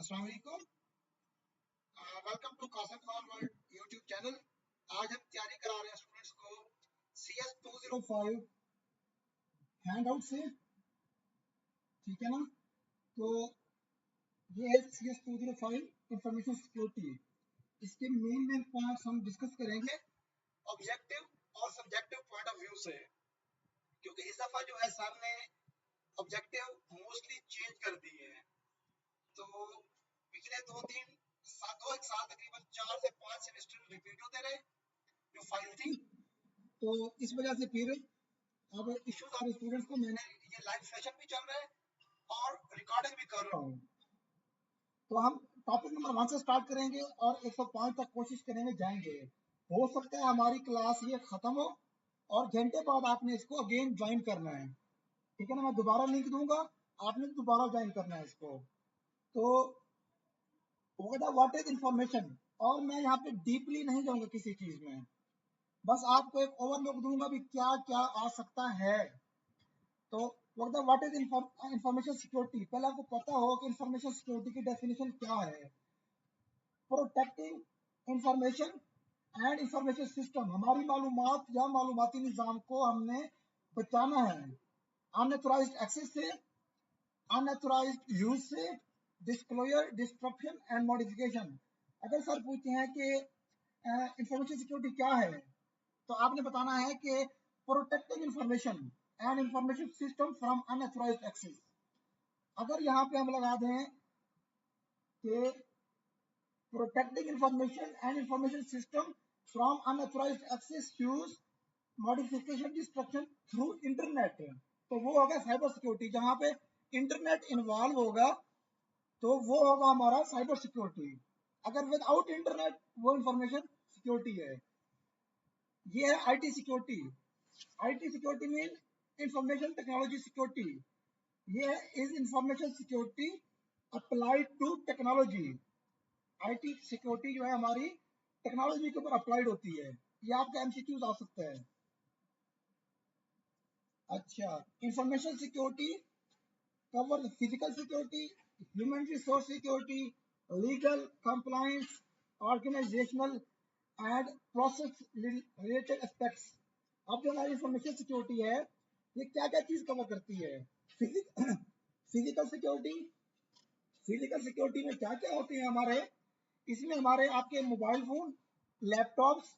अस्सलाम वालेकुम। Welcome to Qasim Khan world YouTube channel. आज हम तैयारी करा रहे हैं स्टूडेंट्स को CS 205 हैंडआउट से, ठीक है ना। तो ये है CS 205 इंफॉर्मेशन सिक्योरिटी। इसके मेन पॉइंट्स हम डिस्कस करेंगे ऑब्जेक्टिव और सब्जेक्टिव पॉइंट ऑफ व्यू से, क्योंकि इस दफा जो है सर ने ऑब्जेक्टिव मोस्टली चेंज कर दिए हैं। तो पिछले दो एक साल तकरीबन 4 से 5 सेमेस्टर रिपीट होते रहे जो फाइल थी। तो इस वजह से फिर अब इश्यूज आ रहे स्टूडेंट्स को। मैंने ये लाइव सेशन भी चल रहा है और रिकॉर्डिंग भी कर रहा हूँ। तो हम टॉपिक नंबर 1 से स्टार्ट करेंगे और 105 तक कोशिश करेंगे जाएंगे। हो सकता है हमारी क्लास ये खत्म हो और घंटे बाद आपने इसको अगेन ज्वाइन करना है, ठीक है ना। मैं दोबारा लिंक दूंगा, आपने दोबारा ज्वाइन करना है इसको। तो व्हाट इज इंफॉर्मेशन, और मैं यहाँ पे डीपली नहीं जाऊंगा किसी चीज में, बस आपको एक ओवरव्यू दूंगा भी क्या क्या आ सकता है। तो व्हाट इज इंफॉर्मेशन सिक्योरिटी, पहले आपको पता हो कि इंफॉर्मेशन सिक्योरिटी की डेफिनेशन क्या है। Protecting information and information system, हमारी मालूमात या मालूमाती निज़ाम को हमने बचाना है अनऑथराइज्ड एक्सेस से, अनऑथराइज्ड यूज से, डिस्क्लोजर, डिस्ट्रक्शन एंड मॉडिफिकेशन। अगर सर पूछते हैं कि इंफॉर्मेशन सिक्योरिटी क्या है, तो आपने बताना है कि protecting information and information system from unauthorised access. अगर यहाँ पे हम लगा दें कि protecting information and information system from unauthorised access, use, modification, destruction through internet, तो वो होगा साइबर सिक्योरिटी। जहाँ पे इंटरनेट इन्वॉल्व होगा तो वो होगा हमारा साइबर सिक्योरिटी। अगर विदाउट इंटरनेट वो इंफॉर्मेशन सिक्योरिटी है। ये है IT security. IT security mean information technology security. ये is information security applied to technology. IT security जो है हमारी टेक्नोलॉजी के ऊपर अप्लाइड होती है। ये आपका एमसीक्यूज आ सकता है। अच्छा, information security cover physical security, human resource security, legal compliance, organisational and process related aspects. अब जो हमारी इंफॉर्मेशन सिक्योरिटी है ये क्या क्या चीज कवर करती है। फिजिकल सिक्योरिटी, फिजिकल सिक्योरिटी में क्या क्या होते हैं हमारे, इसमें हमारे आपके मोबाइल फोन, लैपटॉप्स,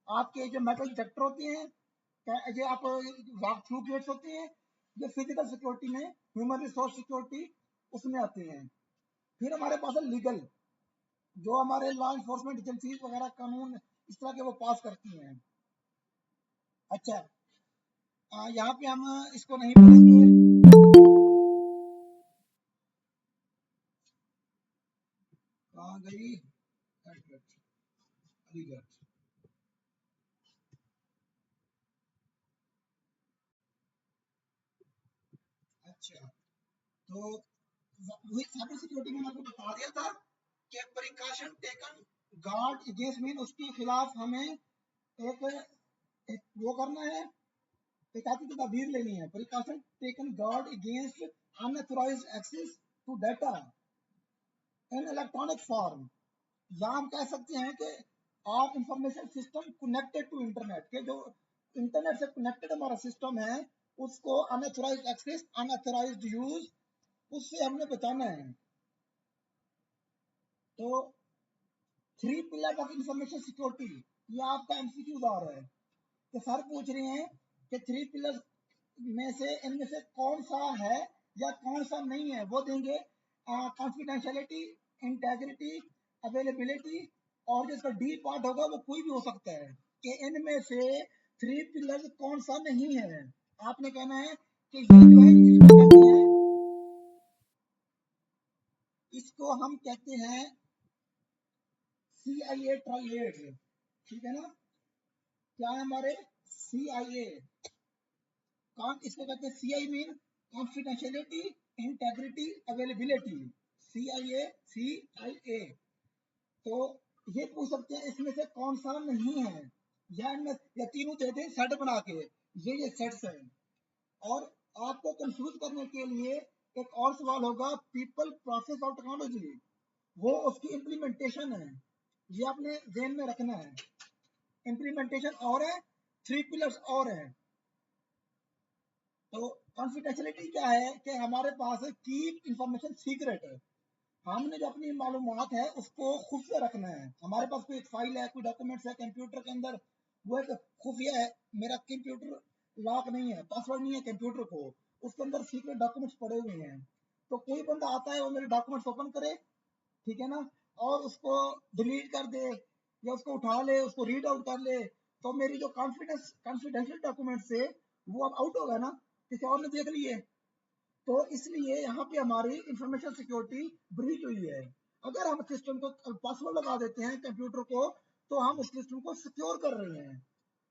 आपके जो मेटल डिटेक्टर होते हैं, जो आप वॉक थ्रू गेट्स होते हैं, जो फिजिकल सिक्योरिटी में, ह्यूमन रिसोर्स सिक्योरिटी उसमें आते हैं। फिर हमारे पास है लीगल, जो हमारे लॉ इन्फोर्समेंट एजेंसीज वगैरह कानून इस तरह के वो पास करती हैं। अच्छा, यहाँ पे हम इसको नहीं बोलेंगे, कहाँ गई अलीगढ़। अच्छा, तो वही साइबर सिक्योरिटी में आपको बता दिया था कि precaution taken guard against mean उसके खिलाफ हमें एक वो करना है, एहतियाती तदबीर लेनी है। Precaution taken guard against unauthorised access to data in electronic form, या हम कह सकते हैं कि आप information system connected to internet के, जो इंटरनेट से कनेक्टेड हमारा सिस्टम है उसको अनऑथराइज्ड एक्सेस, अनऑथराइज्ड यूज, उससे हमने बचाना है। तो 3 पिलर ऑफ इंफॉर्मेशन सिक्योरिटी, ये आपका एमसीक्यू आ रहा है कि सर पूछ रहे हैं कि 3 पिलर में से इनमें से कौन सा है या कौन सा नहीं है। वो देंगे कॉन्फिडेंशियलिटी, इंटेग्रिटी, अवेलेबिलिटी, और जिसका डी पार्ट होगा वो कोई भी हो सकता है कि इनमें से 3 पिलर कौन सा नहीं है। आपने कहना है कि ये जो है इसको कहते हैं, इसको हम कहते हैं CIA ट्राइएड, ठीक है ना। क्या है हमारे CIA, इसको कहते हैं CI mean confidentiality, integrity, availability, CIA। तो ये पूछ सकते हैं इसमें से कौन सा नहीं है, या तीनों देते हैं सेट बना के, ये सेट्स हैं। और आपको कंफ्यूज करने के लिए एक और सवाल होगा, पीपल, प्रोसेस और टेक्नोलॉजी। वो उसकी इम्प्लीमेंटेशन है, ये आपने ध्यान में रखना है। इम्प्लीमेंटेशन और है, 3 पिलर्स और है। तो कॉन्फिडेंशियलिटी क्या है कि हमारे पास कीप इंफॉर्मेशन सीक्रेट है, हमने जो अपनी मालूमात है उसको खुफिया रखना है। हमारे पास कोई एक फाइल है, कोई डॉक्यूमेंट्स है कंप्यूटर के अंदर, वो एक खुफिया है। मेरा कंप्यूटर लॉक नहीं है, पासवर्ड नहीं है कंप्यूटर को, उसके अंदर सीक्रेट डॉक्यूमेंट्स पड़े हुए हैं। तो कोई बंदा आता है, वो मेरे डॉक्यूमेंट्स ओपन करे, ठीक है ना, और उसको डिलीट कर दे या उसको उठा ले, उसको रीड आउट कर ले, तो मेरी जो कॉन्फिडेंशियल डॉक्यूमेंट्स है वो अब आउट होगा ना, किसी और ने देख लिए। तो इसलिए यहाँ पे हमारी इंफॉर्मेशन सिक्योरिटी ब्रीच हुई है। अगर हम सिस्टम को पासवर्ड लगा देते हैं कंप्यूटर को, तो हम उस सिस्टम को सिक्योर कर रहे हैं।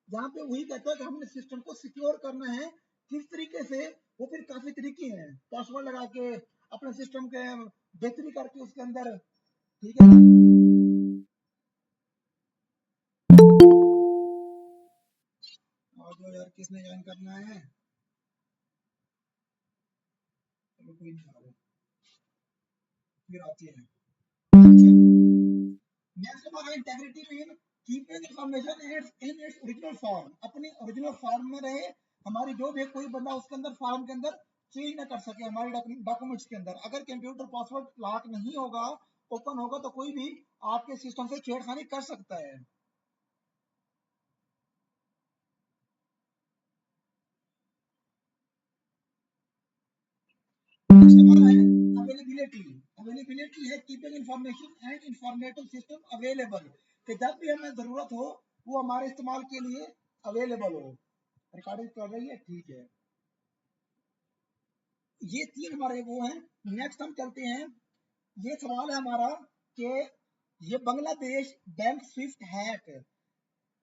यहाँ पे वही कहता है कि हमने सिस्टम को सिक्योर करना है। किस तरीके से, वो फिर काफी तरीके हैं, पासवर्ड लगा के अपने सिस्टम के बेहतरी करके उसके अंदर, ठीक है ना। और जो यार किसने ज्वाइन करना है, चलो कोई नहीं आ रहा, फिर आती है। नेक्स्ट हमारा integrity mean keeping information in its original form, अपनी ओरिजिनल फॉर्म में रहे। हमारी जो भी कोई बंदा उसके अंदर फॉर्म के अंदर चेंज ना कर सके हमारे डॉक्यूमेंट्स के अंदर। अगर कंप्यूटर पासवर्ड लॉक नहीं होगा, ओपन होगा, तो कोई भी आपके सिस्टम से छेड़खानी कर सकता है। नेक्स्ट हमारा है अवेलेबिलिटी। अवेलेबिलिटी है keeping information and informative system available, कि जब भी हमें जरूरत हो वो हमारे इस्तेमाल के लिए अवेलेबल हो। रिकॉर्डिंग कर रही है, ठीक है। ये 3 हमारे वो हैं। नेक्स्ट हम चलते हैं, ये सवाल है हमारा कि ये बांग्लादेश बैंक स्विफ्ट हैक,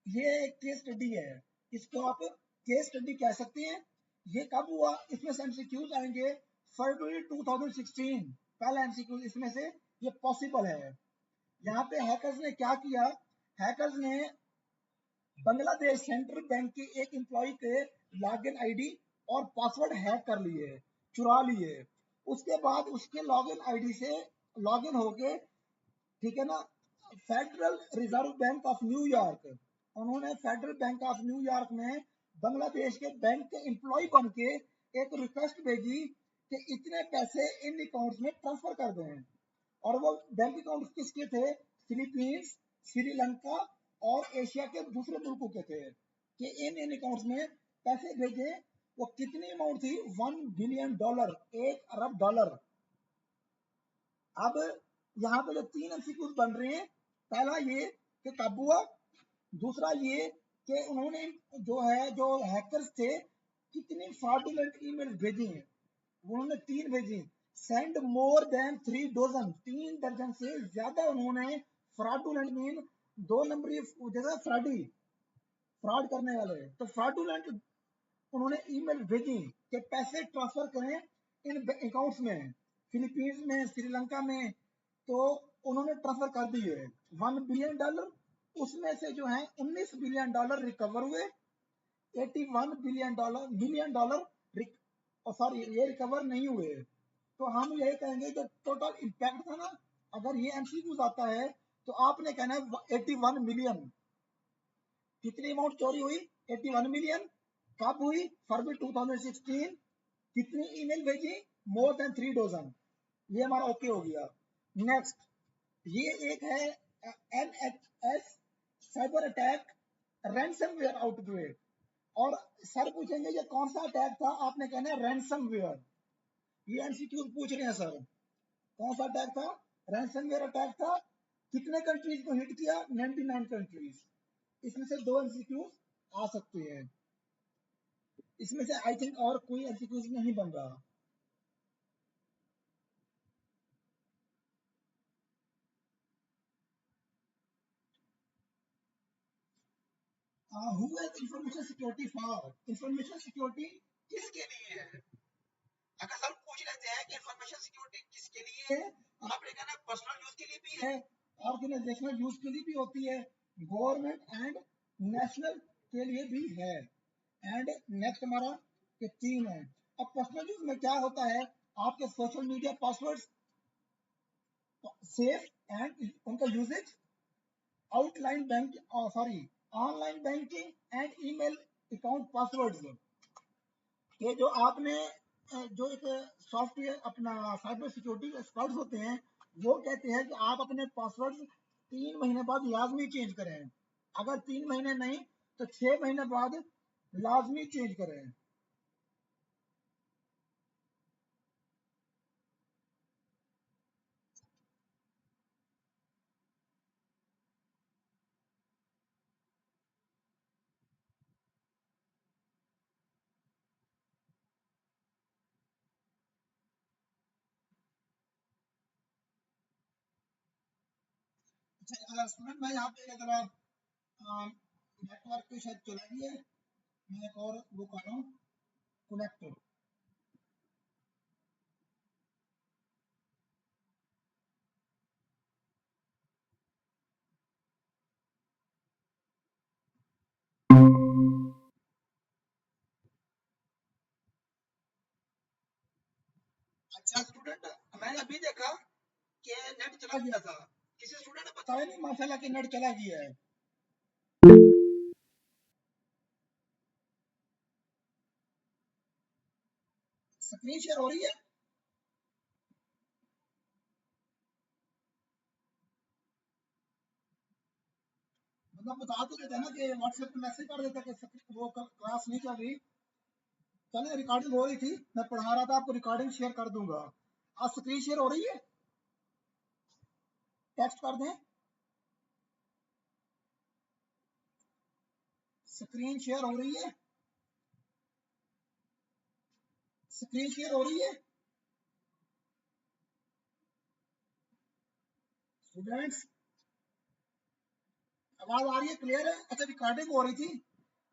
ये केस स्टडी है, इसको आप केस स्टडी कह सकते हैं। ये कब हुआ, इसमें से एमसीक्यूज आएंगे फरवरी 2016, पहला एमसीक्यू इसमें से ये पॉसिबल है। यहाँ पे हैकर्स ने क्या किया, हैकर्स ने बांग्लादेश सेंट्रल बैंक के एक एम्प्लॉय के लॉगिन आईडी और पासवर्ड हैक कर लिए, चुरा लिए। उसके बाद उसके लॉगिन आईडी से लॉगिन होके, ठीक है ना, federal reserve bank of New York, उन्होंने फेडरल बैंक ऑफ न्यूयॉर्क में बांग्लादेश के बैंक के एम्प्लॉय बन के एक रिक्वेस्ट भेजी कि इतने पैसे इन अकाउंट्स में ट्रांसफर कर दें। और वो बैंक अकाउंट किसके थे, फिलीपींस, श्रीलंका और एशिया के दूसरे मुल्कों के थे, कि इन अकाउंट्स में पैसे भेजे। वो कितनी अमाउंट थी, $1 बिलियन, $1 अरब। अब यहाँ पे जो 3 एमसीक्यूज बन रहे हैं, पहला ये कि कब हुआ, दूसरा ये कि उन्होंने जो है, जो हैकर्स थे, कितनी फ्रॉडुलेंट ईमेल भेजी हैं। उन्होंने 3 भेजी, सेंड मोर देन 3 डजन, 3 दर्जन से ज्यादा उन्होंने फ्रॉडुलेंट मीन 2 नंबरी, जैसा फ्रॉडी, फ्रॉड करने वाले, तो फ्रॉडुलेंट उन्होंने ईमेल भेजी कि पैसे ट्रांसफर करें इन अकाउंट्स में, फिलीपींस में, श्रीलंका में। तो उन्होंने ट्रांसफर कर दिए $1 बिलियन। उसमें से जो है $19 बिलियन रिकवर हुए, $81 बिलियन सॉरी, ये रिकवर नहीं हुए। तो हम यही कहेंगे जो टोटल इम्पैक्ट था ना, अगर ये एमसीक्यूज आता है तो आपने कहना है 81 मिलियन। कितनी अमाउंट चोरी हुई, 81 मिलियन। कब हुई, फरवरी 2016। कितनी ईमेल भेजी, मोर देन 3 डजन। ये हमारा ओके हो गया। नेक्स्ट, ये एक है NHS cyber attack ransomware outbreak. और सर पूछेंगे ये कौन सा अटैक था, आपने कहना है रैंसमवेयर। ये एमसीक्यू पूछ रहे हैं सर, कौन सा अटैक था, रैंसमवेयर अटैक था। कितने कंट्रीज को हिट किया, 99 कंट्रीज। इसमें से 2 एमसीक्यू आ सकते हैं, इसमें से आई थिंक और कोई एमसीक्यूज नहीं बन रहा। Who has information security for, information security किसके लिए है। अगर सर पूछ लेते हैं कि इंफॉर्मेशन सिक्योरिटी किसके लिए है, आपने कहना पर्सनल यूज के लिए भी है, ऑर्गेनाइजेशनल यूज के लिए भी होती है, गवर्नमेंट एंड नेशनल के लिए भी है। एंड नेक्स्ट हमारा ये 3 है। अब पर्सनल यूज में क्या होता है, आपके social media passwords, safe and उनका usages, outline bank sorry online banking and email account passwords. ये जो आपने जो एक सॉफ्टवेयर अपना साइबर सिक्योरिटी एक्सपर्ट्स होते हैं वो कहते हैं कि आप अपने पासवर्ड 3 महीने बाद लाजमी चेंज करें। अगर 3 महीने नहीं तो 6 महीने बाद लाजमी चेंज करें। अच्छा स्टूडेंट, मैं यहाँ पे जरा नेटवर्क पे शायद चला गया है, मैं एक और वो कर रहा हूँ कनेक्ट। अच्छा स्टूडेंट, मैंने अभी देखा कि नेट चला गया था, किसी स्टूडेंट ने बताया नहीं माशाल्लाह कि नेट चला गया है। स्क्रीन शेयर हो रही है? मतलब बता तो देता ना कि व्हाट्सएप पे मैसेज कर देता कि वो क्लास नहीं चल रही। चले रिकॉर्डिंग हो रही थी, मैं पढ़ा रहा था, आपको रिकॉर्डिंग शेयर कर दूंगा। आज स्क्रीन शेयर हो रही है? टेक्स्ट कर दें, स्क्रीन शेयर हो रही है, स्क्रीन शेयर हो रही है स्टूडेंट्स? आवाज आ रही है, क्लियर है? अच्छा रिकॉर्डिंग हो रही थी,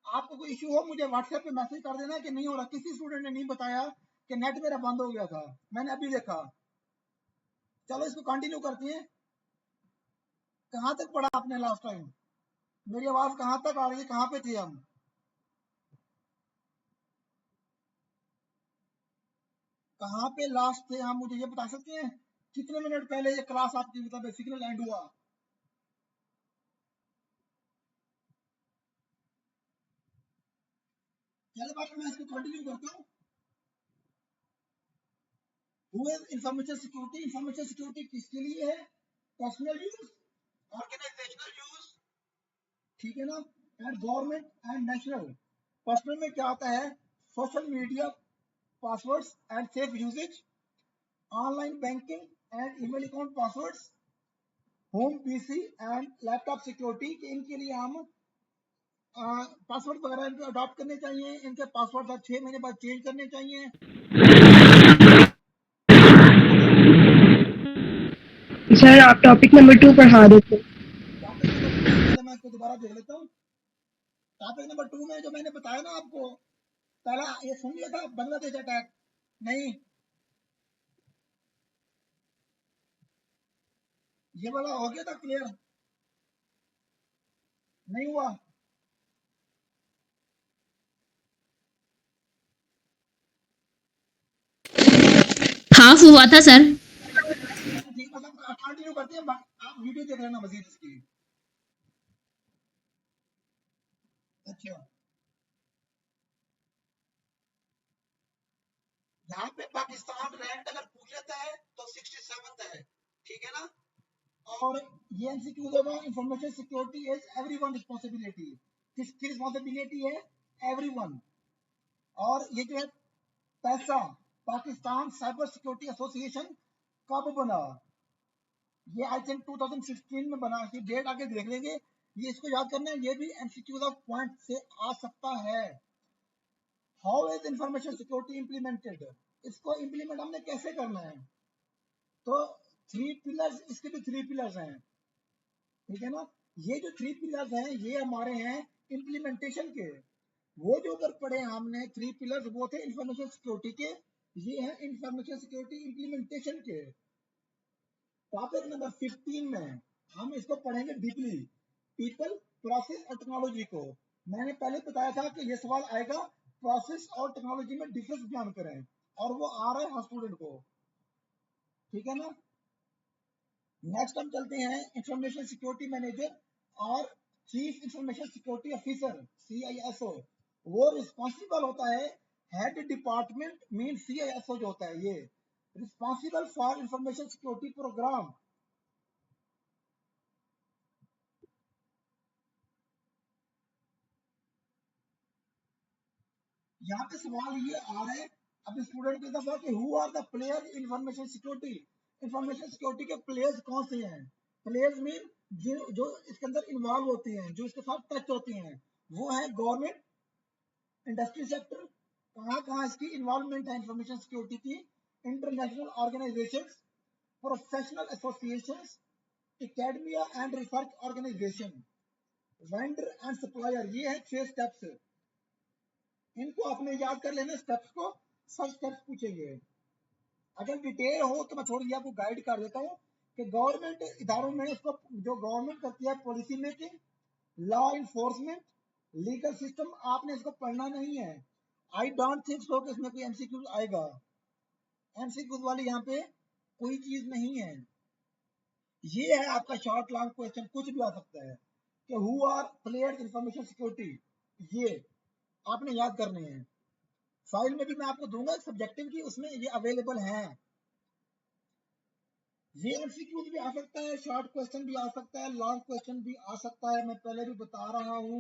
आपको कोई इशू हो मुझे व्हाट्सएप पे मैसेज कर देना कि नहीं हो रहा। किसी स्टूडेंट ने नहीं बताया कि नेट मेरा बंद हो गया था, मैंने अभी देखा। चलो इसको कंटिन्यू करते हैं। कहाँ तक पढ़ा आपने लास्ट टाइम? मेरी आवाज कहाँ तक आ रही है, कहाँ पे थे हम? कहाँ पे लास्ट थे हम, मुझे ये बता सकते हैं? कितने मिनट पहले ये क्लास आपकी मतलब सिग्नल एंड हुआ? चलो बात मैं इसको कंटिन्यू करता हूँ। इंफॉर्मेशन सिक्योरिटी, इंफॉर्मेशन सिक्योरिटी किसके लिए है? पर्सनल यूज, ऑर्गेनाइजेशनल यूज, ठीक है ना, and government and national. Personal में क्या आता है? Social media passwords and safe usages, online banking and email account passwords, home PC and laptop security, कि इनके लिए हम पासवर्ड वगैरह इनको अडॉप्ट करने चाहिए, इनके पासवर्ड हर 6 महीने बाद चेंज करने चाहिए। सर आप टॉपिक नंबर 2 पढ़ा रहे थे। टॉपिक नंबर 2 पहले मैं इसको दोबारा देख लेता हूँ। टॉपिक नंबर 2 में जो मैंने बताया ना आपको, पहला ये सुन लिया था, बांग्लादेश अटैक? नहीं, ये वाला हो गया था क्लियर? नहीं हुआ? हाफ हुआ था सर। ठीक, मतलब कंटिन्यू करते हैं, आप वीडियो देख लेना मजीद इसकी। अच्छा, यहाँ पे पाकिस्तान रैंक अगर पूछ लेता है तो 67 है, ठीक है ना। और ये एमसीक्यू होगा, information security is everyone responsibility. किसकी रिस्पांसिबिलिटी है? एवरीवन। और ये जो है पैसा, पाकिस्तान साइबर सिक्योरिटी एसोसिएशन कब बना? ये आई थिंक 2016 में बना, इसकी डेट आगे देख लेंगे। ये इसको याद करना है, ये भी एमसीक्यू का पॉइंट से आ सकता है। How is information security implemented? इसको इंप्लीमेंट हमने कैसे करना है? तो 3 पिलर्स, इसके भी 3 पिलर्स हैं, ठीक है ना। ये जो 3 पिलर्स हैं ये हमारे हैं इंप्लीमेंटेशन के। वो जो अगर पढ़े हमने 3 पिलर्स, वो थे इंफॉर्मेशन सिक्योरिटी के, ये है इंफॉर्मेशन सिक्योरिटी इंप्लीमेंटेशन के। टॉपिक नंबर 15 में हम इसको पढ़ेंगे डीपली, पीपल, प्रोसेस और टेक्नोलॉजी को। मैंने पहले बताया था कि ये सवाल आएगा, प्रोसेस और टेक्नोलॉजी में डिफरेंस बयान करें, और वो आ रहा है हर स्टूडेंट को, ठीक है ना। नेक्स्ट हम चलते हैं इंफॉर्मेशन सिक्योरिटी मैनेजर और chief information security officer CISO। वो रिस्पॉन्सिबल होता है, हेड डिपार्टमेंट मीन CISO जो होता है ये responsible for information security program. यहाँ पे सवाल ये आ रहा है अब स्टूडेंट के दफा कि who are the player information security. Information security के प्लेयर्स कौन से हैं? प्लेयर्स मीन जो इसके अंदर इन्वॉल्व होती हैं, जो इसके साथ टच होती हैं, वो है गवर्नमेंट, इंडस्ट्री सेक्टर, कहाँ कहाँ इसकी इन्वॉल्वमेंट है इंफॉर्मेशन सिक्योरिटी की, international organisations, professional associations, academia and research organisation, vendor and supplier. ये है 6 स्टेप्स। इनको आपने याद कर लेना स्टेप्स को, सब स्टेप्स पूछेंगे। अगर डिटेल हो तो मैं थोड़ी आपको गाइड कर देता हूँ कि गवर्नमेंट इदारों में इसको जो गवर्नमेंट करती है policy making, law enforcement, legal system, आपने इसको पढ़ना नहीं है। आई डोंट थिंक सो कि इसमें कोई एमसीक्यूज आएगा। एमसीक्यूज वाली यहाँ पे कोई चीज नहीं है। ये है आपका शॉर्ट लॉन्ग क्वेश्चन, कुछ भी आ सकता है कि who are players information security, ये आपने याद करने हैं। फाइल में भी मैं आपको दूंगा सब्जेक्टिव की, उसमें ये अवेलेबल है। ये एमसीक्यूज भी आ सकता है, शॉर्ट क्वेश्चन भी आ सकता है, लॉन्ग क्वेश्चन भी आ सकता है। मैं पहले भी बता रहा हूँ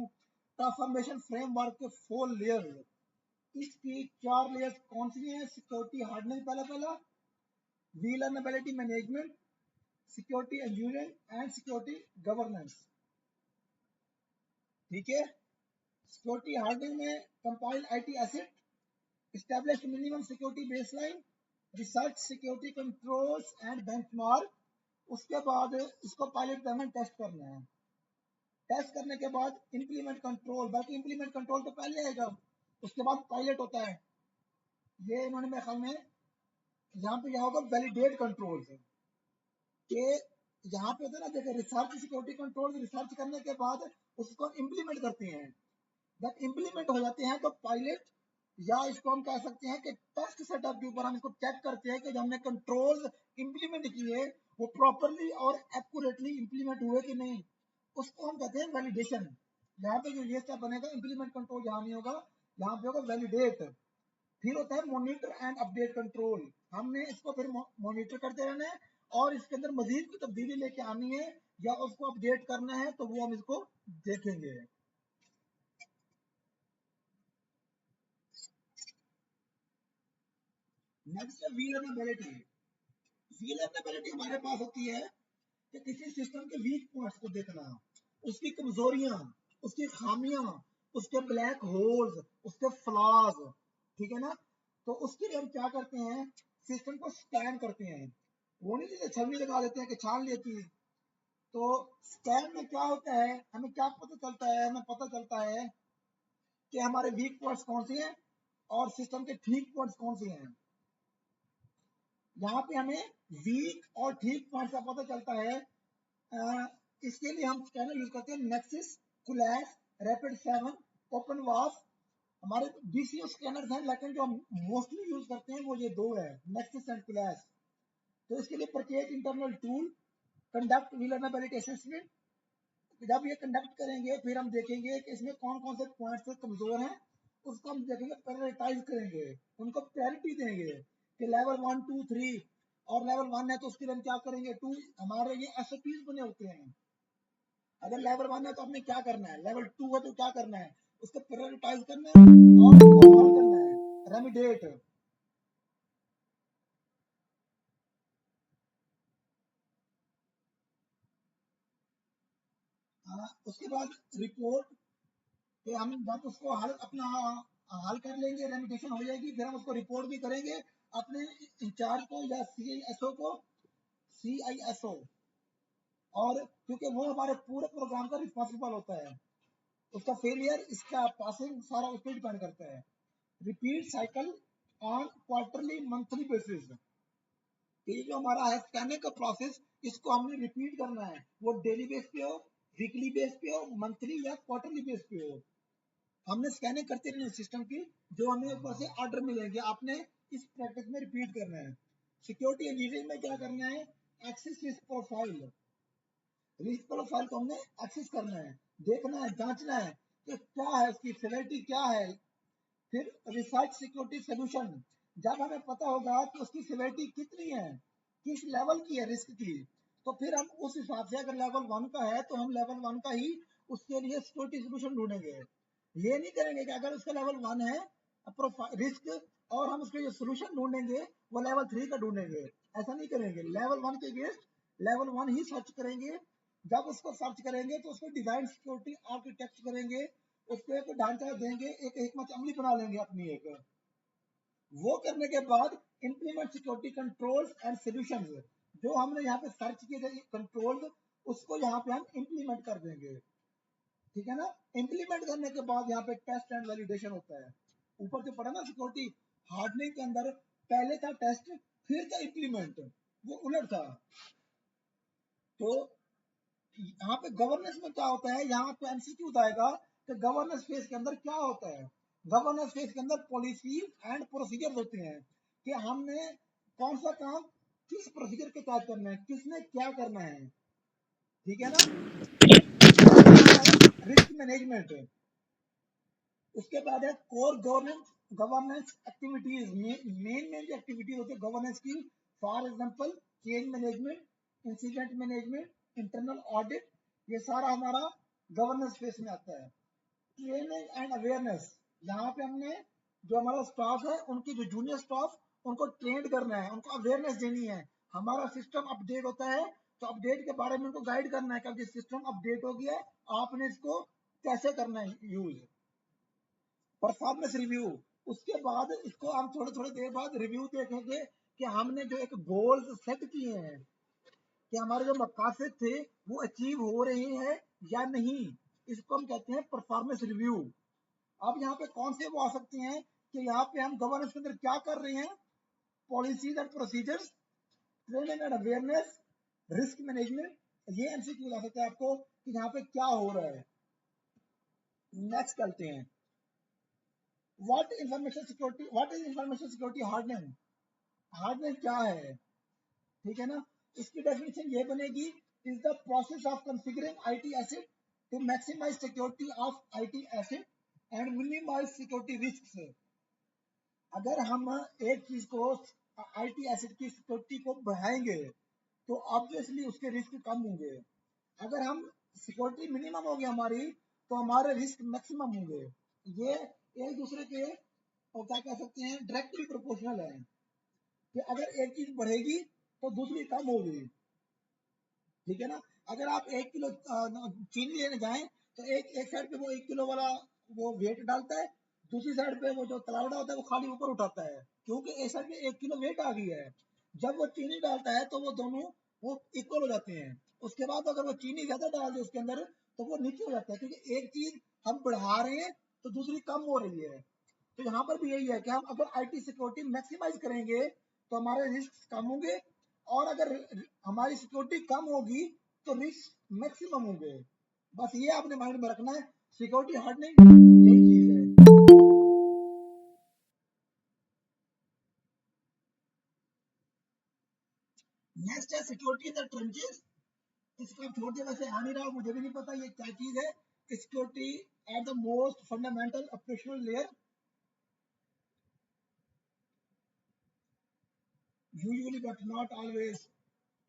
ट्रांसफॉर्मेशन फ्रेमवर्क के 4 लेयर्स, इसकी 4 लेयर्स कौन सी हैं? सिक्योरिटी हार्डनिंग पहला, vulnerability management, security engineering and security governance. ठीक है, सिक्योरिटी हार्डनिंग में compile IT asset, establish minimum security baseline, research security controls and benchmark. उसके बाद इसको पायलट पेमेंट टेस्ट करना है। टेस्ट करने के बाद इंप्लीमेंट कंट्रोल, बाकी इंप्लीमेंट कंट्रोल तो पहले आएगा, उसके बाद पायलट होता है। ये इन्होंने मेरे ख्याल में यहाँ पे क्या होगा, वैलिडेट कंट्रोल के यहाँ पे होता है ना, देखिए रिसर्च सिक्योरिटी कंट्रोल, रिसर्च करने के बाद उसको इंप्लीमेंट करते हैं। जब इंप्लीमेंट हो जाते हैं तो पायलट, या इसको हम कह सकते हैं कि टेस्ट सेटअप के ऊपर हम इसको चेक करते हैं कि जो हमने कंट्रोल्स इंप्लीमेंट किए वो प्रॉपरली और एक्यूरेटली इंप्लीमेंट हुए कि नहीं, उसको हम कहते हैं वैलिडेशन। यहाँ पे जो ये स्टेप बनेगा, इंप्लीमेंट कंट्रोल यहाँ नहीं होगा, यहाँ पे होगा वैलिडेट। फिर होता है मॉनिटर एंड अपडेट कंट्रोल, हमने इसको फिर मॉनिटर करते रहना है और इसके अंदर मजीद की तब्दीली लेके आनी है या उसको अपडेट करना है, तो वो हम इसको देखेंगे। नेक्स्ट है विलनरेबिलिटी। विलनरेबिलिटी हमारे पास होती है कि किसी सिस्टम के वीक पॉइंट्स को देखना, उसकी कमजोरियां, उसकी खामियां, उसके ब्लैक होल्स, उसके फ्लॉज। ठीक है ना, तो उसके लिए हम क्या करते हैं, सिस्टम को स्कैन करते हैं। वो नहीं जैसे छवि लगा देते हैं कि छान लेती है। तो स्कैन में क्या होता है, हमें क्या पता चलता है? हमें पता चलता है कि हमारे वीक पॉइंट्स कौन से हैं और सिस्टम के ठीक पॉइंट्स कौन से हैं। यहाँ पे हमें वीक और ठीक पॉइंट का पता चलता है। इसके लिए हम स्कैनर यूज करते हैं, नेक्सिस, कुलैस, रैपिड 7, ओपन वाफ। हमारे DCO स्कैनर हैं, लेकिन जो हम मोस्टली यूज करते हैं वो ये दो है, नेक्सिस एंड कुलैस। तो इसके लिए purchase internal tool, conduct vulnerability assessment. जब ये कंडक्ट करेंगे फिर हम देखेंगे कि इसमें कौन कौन से पॉइंट्स कमजोर हैं, उसको हम देखेंगे, प्रायोरिटाइज करेंगे, उनको प्रायोरिटी देंगे कि लेवल 1 2 3। और लेवल 1 है तो उसके लिए हम क्या करेंगे, 2 हमारे ये SOPs बने होते हैं। अगर लेवल 1 है तो हमने क्या करना है, लेवल 2 है तो क्या करना है, उसको प्रायोरिटाइज करना है और उसको हल करना है, रेमिडिएट। उसके बाद रिपोर्ट, कि हम जब उसको हल अपना हल कर लेंगे, रेमिडिएशन हो जाएगी, फिर हम उसको रिपोर्ट भी करेंगे अपने इंचार्ज को या CISO। और क्योंकि वो हमारे पूरे प्रोग्राम का रिस्पॉन्सिबल होता है, उसका फेलियर, इसका पासिंग सारा उस पर डिपेंड करता है। Repeat cycle on quarterly monthly basis, ये जो हमारा है स्कैनिंग का प्रोसेस, इसको हमने रिपीट करना है, वो डेली बेस पे हो, वीकली बेस पे हो, मंथली या क्वार्टरली बेस पे हो। हमने स्कैनिंग करते रहना सिस्टम की, जो हमें ऊपर से ऑर्डर मिलेंगे आपने इस प्रैक्टिस में रिपीट करना है। सिक्योरिटी इंजीनियरिंग में क्या करना है, access risk profile, risk profile को हमने एक्सेस करना है, देखना है, जांचना है कि क्या है, उसकी सिवियरिटी क्या है। फिर रिसर्च सिक्योरिटी सोल्यूशन, जब हमें पता होगा कि उसकी सिवियरिटी कितनी है, किस लेवल की है रिस्क की, तो फिर हम उस हिसाब से, अगर लेवल 1 का है तो हम लेवल 1 का ही उसके लिए सिक्योरिटी सोल्यूशन ढूंढेंगे। ये नहीं करेंगे कि अगर उसका लेवल 1 है रिस्क और हम उसके जो सोल्यूशन ढूंढेंगे वो लेवल 3 का ढूंढेंगे, ऐसा नहीं करेंगे। लेवल 1 के अगेंस्ट लेवल 1 ही सर्च करेंगे। जब उसको सर्च करेंगे तो उसको डिजाइन सिक्योरिटी आर्किटेक्ट करेंगे, उसको एक ढांचा देंगे, एक हिकमत अमली बना लेंगे अपनी एक। वो करने के बाद implement security controls and solutions, जो हमने यहाँ पे सर्च किए थे कंट्रोल्स, उसको यहाँ पे हम इंप्लीमेंट कर देंगे। ठीक है ना। इंप्लीमेंट करने के बाद यहाँ पे टेस्ट एंड वैलिडेशन होता है। ऊपर से पढ़ा ना सिक्योरिटी हार्डनिंग के अंदर पहले था टेस्ट, फिर था इंप्लीमेंट, वो उलट था। तो यहाँ पे गवर्नेंस में क्या होता है, यहाँ पे एमसीक्यू आएगा कि गवर्नेंस फेज के अंदर क्या होता है। गवर्नेंस फेज के अंदर पॉलिसी एंड प्रोसीजर होते हैं कि हमने कौन सा काम किस प्रोसीजर के तहत करना है, किसने क्या करना है। ठीक है ना। रिस्क मैनेजमेंट, उसके बाद है core governance governance activities. Main जो एक्टिविटी होती है गवर्नेंस की, for example change management, incident management, internal audit, ये सारा हमारा गवर्नेंस फेस में आता है। ट्रेनिंग एंड अवेयरनेस, यहाँ पे हमने जो हमारा स्टाफ है, उनकी जो जूनियर स्टाफ, उनको ट्रेन करना है, उनको अवेयरनेस देनी है। हमारा सिस्टम अपडेट होता है तो अपडेट के बारे में उनको गाइड करना है कि सिस्टम अपडेट हो गया, आपने इसको कैसे करना है यूज। परफॉर्मेंस रिव्यू, उसके बाद इसको हम थोड़े थोड़े देर बाद रिव्यू देखेंगे कि हमने जो एक गोल्स सेट किए हैं कि हमारे जो मकासद थे वो अचीव हो रहे हैं या नहीं, इसको हम कहते हैं परफॉर्मेंस रिव्यू। अब यहाँ पे कौन से वो आ सकते हैं कि यहाँ पे हम गवर्नेंस के अंदर क्या कर रहे हैं, policies and procedures, training and awareness, risk management, ये एमसीक्यू आ सकते हैं आपको कि यहाँ पे क्या हो रहा है। नेक्स्ट करते हैं, what is information security hardening, hardening क्या है। ठीक है ना। इसकी डेफिनेशन ये बनेगी, is the process of configuring IT asset to maximise security of IT asset and minimise security risks. अगर हम एक चीज को, आईटी एसेट की सिक्योरिटी को बढ़ाएंगे तो ऑब्वियसली उसके रिस्क कम होंगे। अगर हम सिक्योरिटी मिनिमम होगी हमारी तो हमारे रिस्क मैक्सिमम होंगे। ये एक दूसरे के और क्या कह सकते हैं, डायरेक्टली प्रोपोर्शनल है कि अगर एक चीज बढ़ेगी तो दूसरी कम होगी। ठीक है ना। अगर आप 1 किलो चीनी लेने जाएं तो एक साइड पे वो 1 किलो वाला वो वेट डालता है, दूसरी साइड पे वो जो तलावड़ा होता है वो खाली ऊपर उठाता है, क्योंकि एक साइड पे 1 किलो वेट आ गई है। जब वो चीनी डालता है तो वो दोनों वो इक्वल हो जाते हैं। उसके बाद अगर वो चीनी ज्यादा डाल दे उसके अंदर तो वो नीचे हो जाता है, क्योंकि एक चीज हम बढ़ा रहे हैं तो दूसरी कम हो रही है। तो यहाँ पर भी यही है कि हम अगर आईटी सिक्योरिटी मैक्सिमाइज करेंगे तो हमारे रिस्क कम होंगे, और अगर हमारी सिक्योरिटी कम होगी तो रिस्क मैक्सिमम होंगे। बस ये आपने माइंड में रखना है, सिक्योरिटी हार्डनिंग यही चीज है। नेक्स्ट है सिक्योरिटी इन द ट्रेंचेस। इसको छोड़ दिया, वैसे आ नहीं रहा, मुझे भी नहीं पता ये क्या चीज है। Security at the most fundamental operational layer, usually but not always.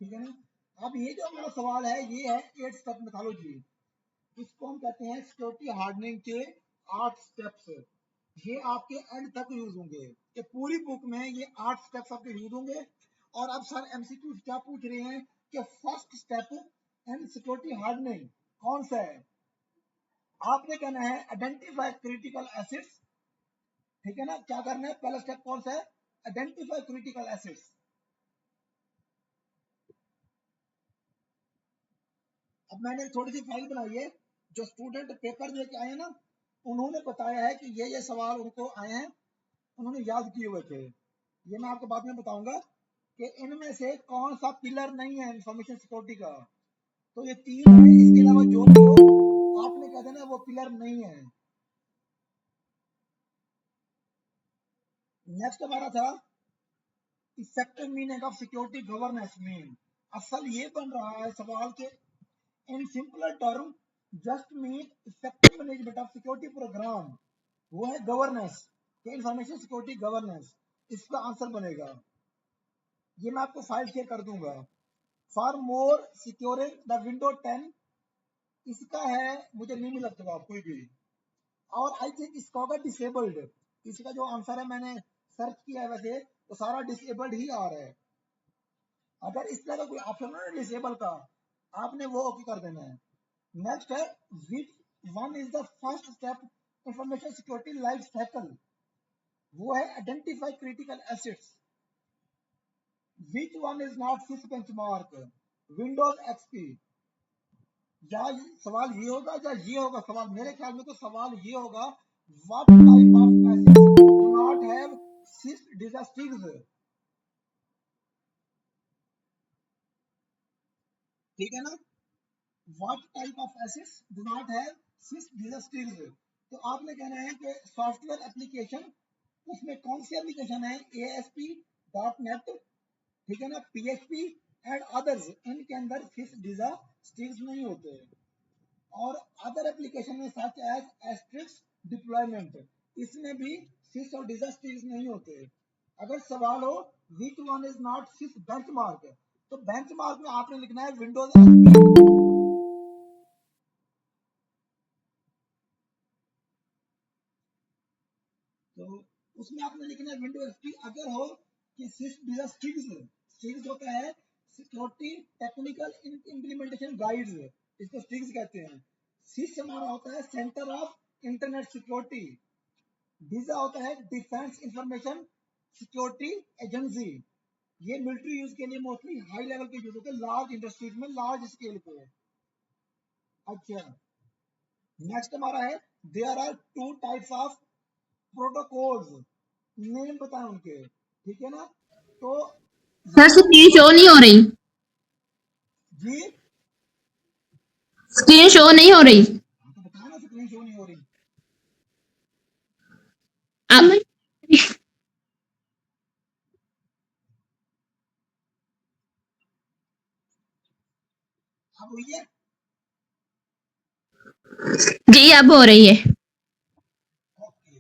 ठीक है ना। अब ये जो हमारा सवाल है ये है 8 स्टेप मेथोडोलॉजी। इसको हम कहते हैं सिक्योरिटी हार्डनिंग के 8 स्टेप्स। ये आपके एंड तक यूज होंगे, ये पूरी बुक में ये 8 स्टेप्स आपके यूज होंगे। और अब सर एमसीक्यू क्या पूछ रहे हैं कि first step in security hardening कौन सा है। आपने कहना है आइडेंटिफाई क्रिटिकल एसेट्स। ठीक है ना। क्या करना है, पहला स्टेप कौन सा है, आइडेंटिफाई क्रिटिकल एसेट्स। अब मैंने थोड़ी सी फाइल बनाई है, जो स्टूडेंट पेपर लेके आए हैं ना, उन्होंने बताया है कि ये सवाल उनको आए हैं, उन्होंने याद किए हुए थे। ये मैं आपको बाद में बताऊंगा कि इनमें से कौन सा पिलर नहीं है इंफॉर्मेशन सिक्योरिटी का। तो ये 3 है, इसके अलावा जो भी हो आपने कह देना वो पिलर नहीं है। नेक्स्ट हमारा था effective meaning of security governance mean. असल ये बन रहा है सवाल के in simpler term just mean effective management of security program, वो है गवर्नेंस, इंफॉर्मेशन सिक्योरिटी गवर्नेंस, इसका आंसर बनेगा। ये मैं आपको फाइल शेयर कर दूंगा। For more securing the window 10, इसका है, मुझे नहीं मिला जवाब कोई भी, और आई थिंक इसका होगा डिसेबल्ड। इसका जो आंसर है मैंने सर्च किया है वैसे तो सारा डिसेबल्ड ही आ रहा है। अगर इस तरह का कोई ऑप्शन हो ना डिसेबल का, आपने वो ओके कर देना है। नेक्स्ट है which one is the first step information security life cycle, वो है identify critical assets. Which one is not CIS benchmark, Windows XP. या सवाल ये होगा या ये होगा सवाल, मेरे ख्याल में तो सवाल ये होगा what type of assets do not have CIS disasters. ठीक है ना, what type of assets do not have CIS disasters. तो आपने कहना है कि सॉफ्टवेयर एप्लीकेशन, उसमें कौन सी एप्लीकेशन है, एएसपी डॉट नेट, ठीक है ना, पीएचपी एंड अदर्स, इनके अंदर सिस डिजास्टर्स नहीं होते। और अदर एप्लीकेशन में सच एज एस्ट्रिक्स डिप्लॉयमेंट, इसमें भी सिस और डिजास्टर्स नहीं होते। अगर सवाल हो which one is not CIS benchmark, तो बेंचमार्क में आपने लिखना है विंडोज एक्सपी। तो उसमें आपने लिखना है विंडोज एक्सपी। अगर हो कि सिस डिजास्टर्स, स्टिग्स होता है सिक्योरिटी टेक्निकल इम्प्लीमेंटेशन गाइड्स, इसको स्टिग्स कहते हैं। सिस हमारा होता है centre of internet security, DISA होता है डिफेंस इंफॉर्मेशन सिक्योरिटी एजेंसी। ये मिलिट्री यूज के लिए मोस्टली हाई लेवल के यूज होते हैं, लार्ज इंडस्ट्रीज में लार्ज स्केल पे। अच्छा, नेक्स्ट हमारा है there are two types of protocols, name बताएं उनके, ठीक है ना। तो सर यहाँ स्क्रीन शो नहीं हो रही, जी, स्क्रीन शो नहीं हो रही। तो बताया ना स्क्रीन शो नहीं हो रही। अब अब हुई है, जी अब हो रही है। ओके।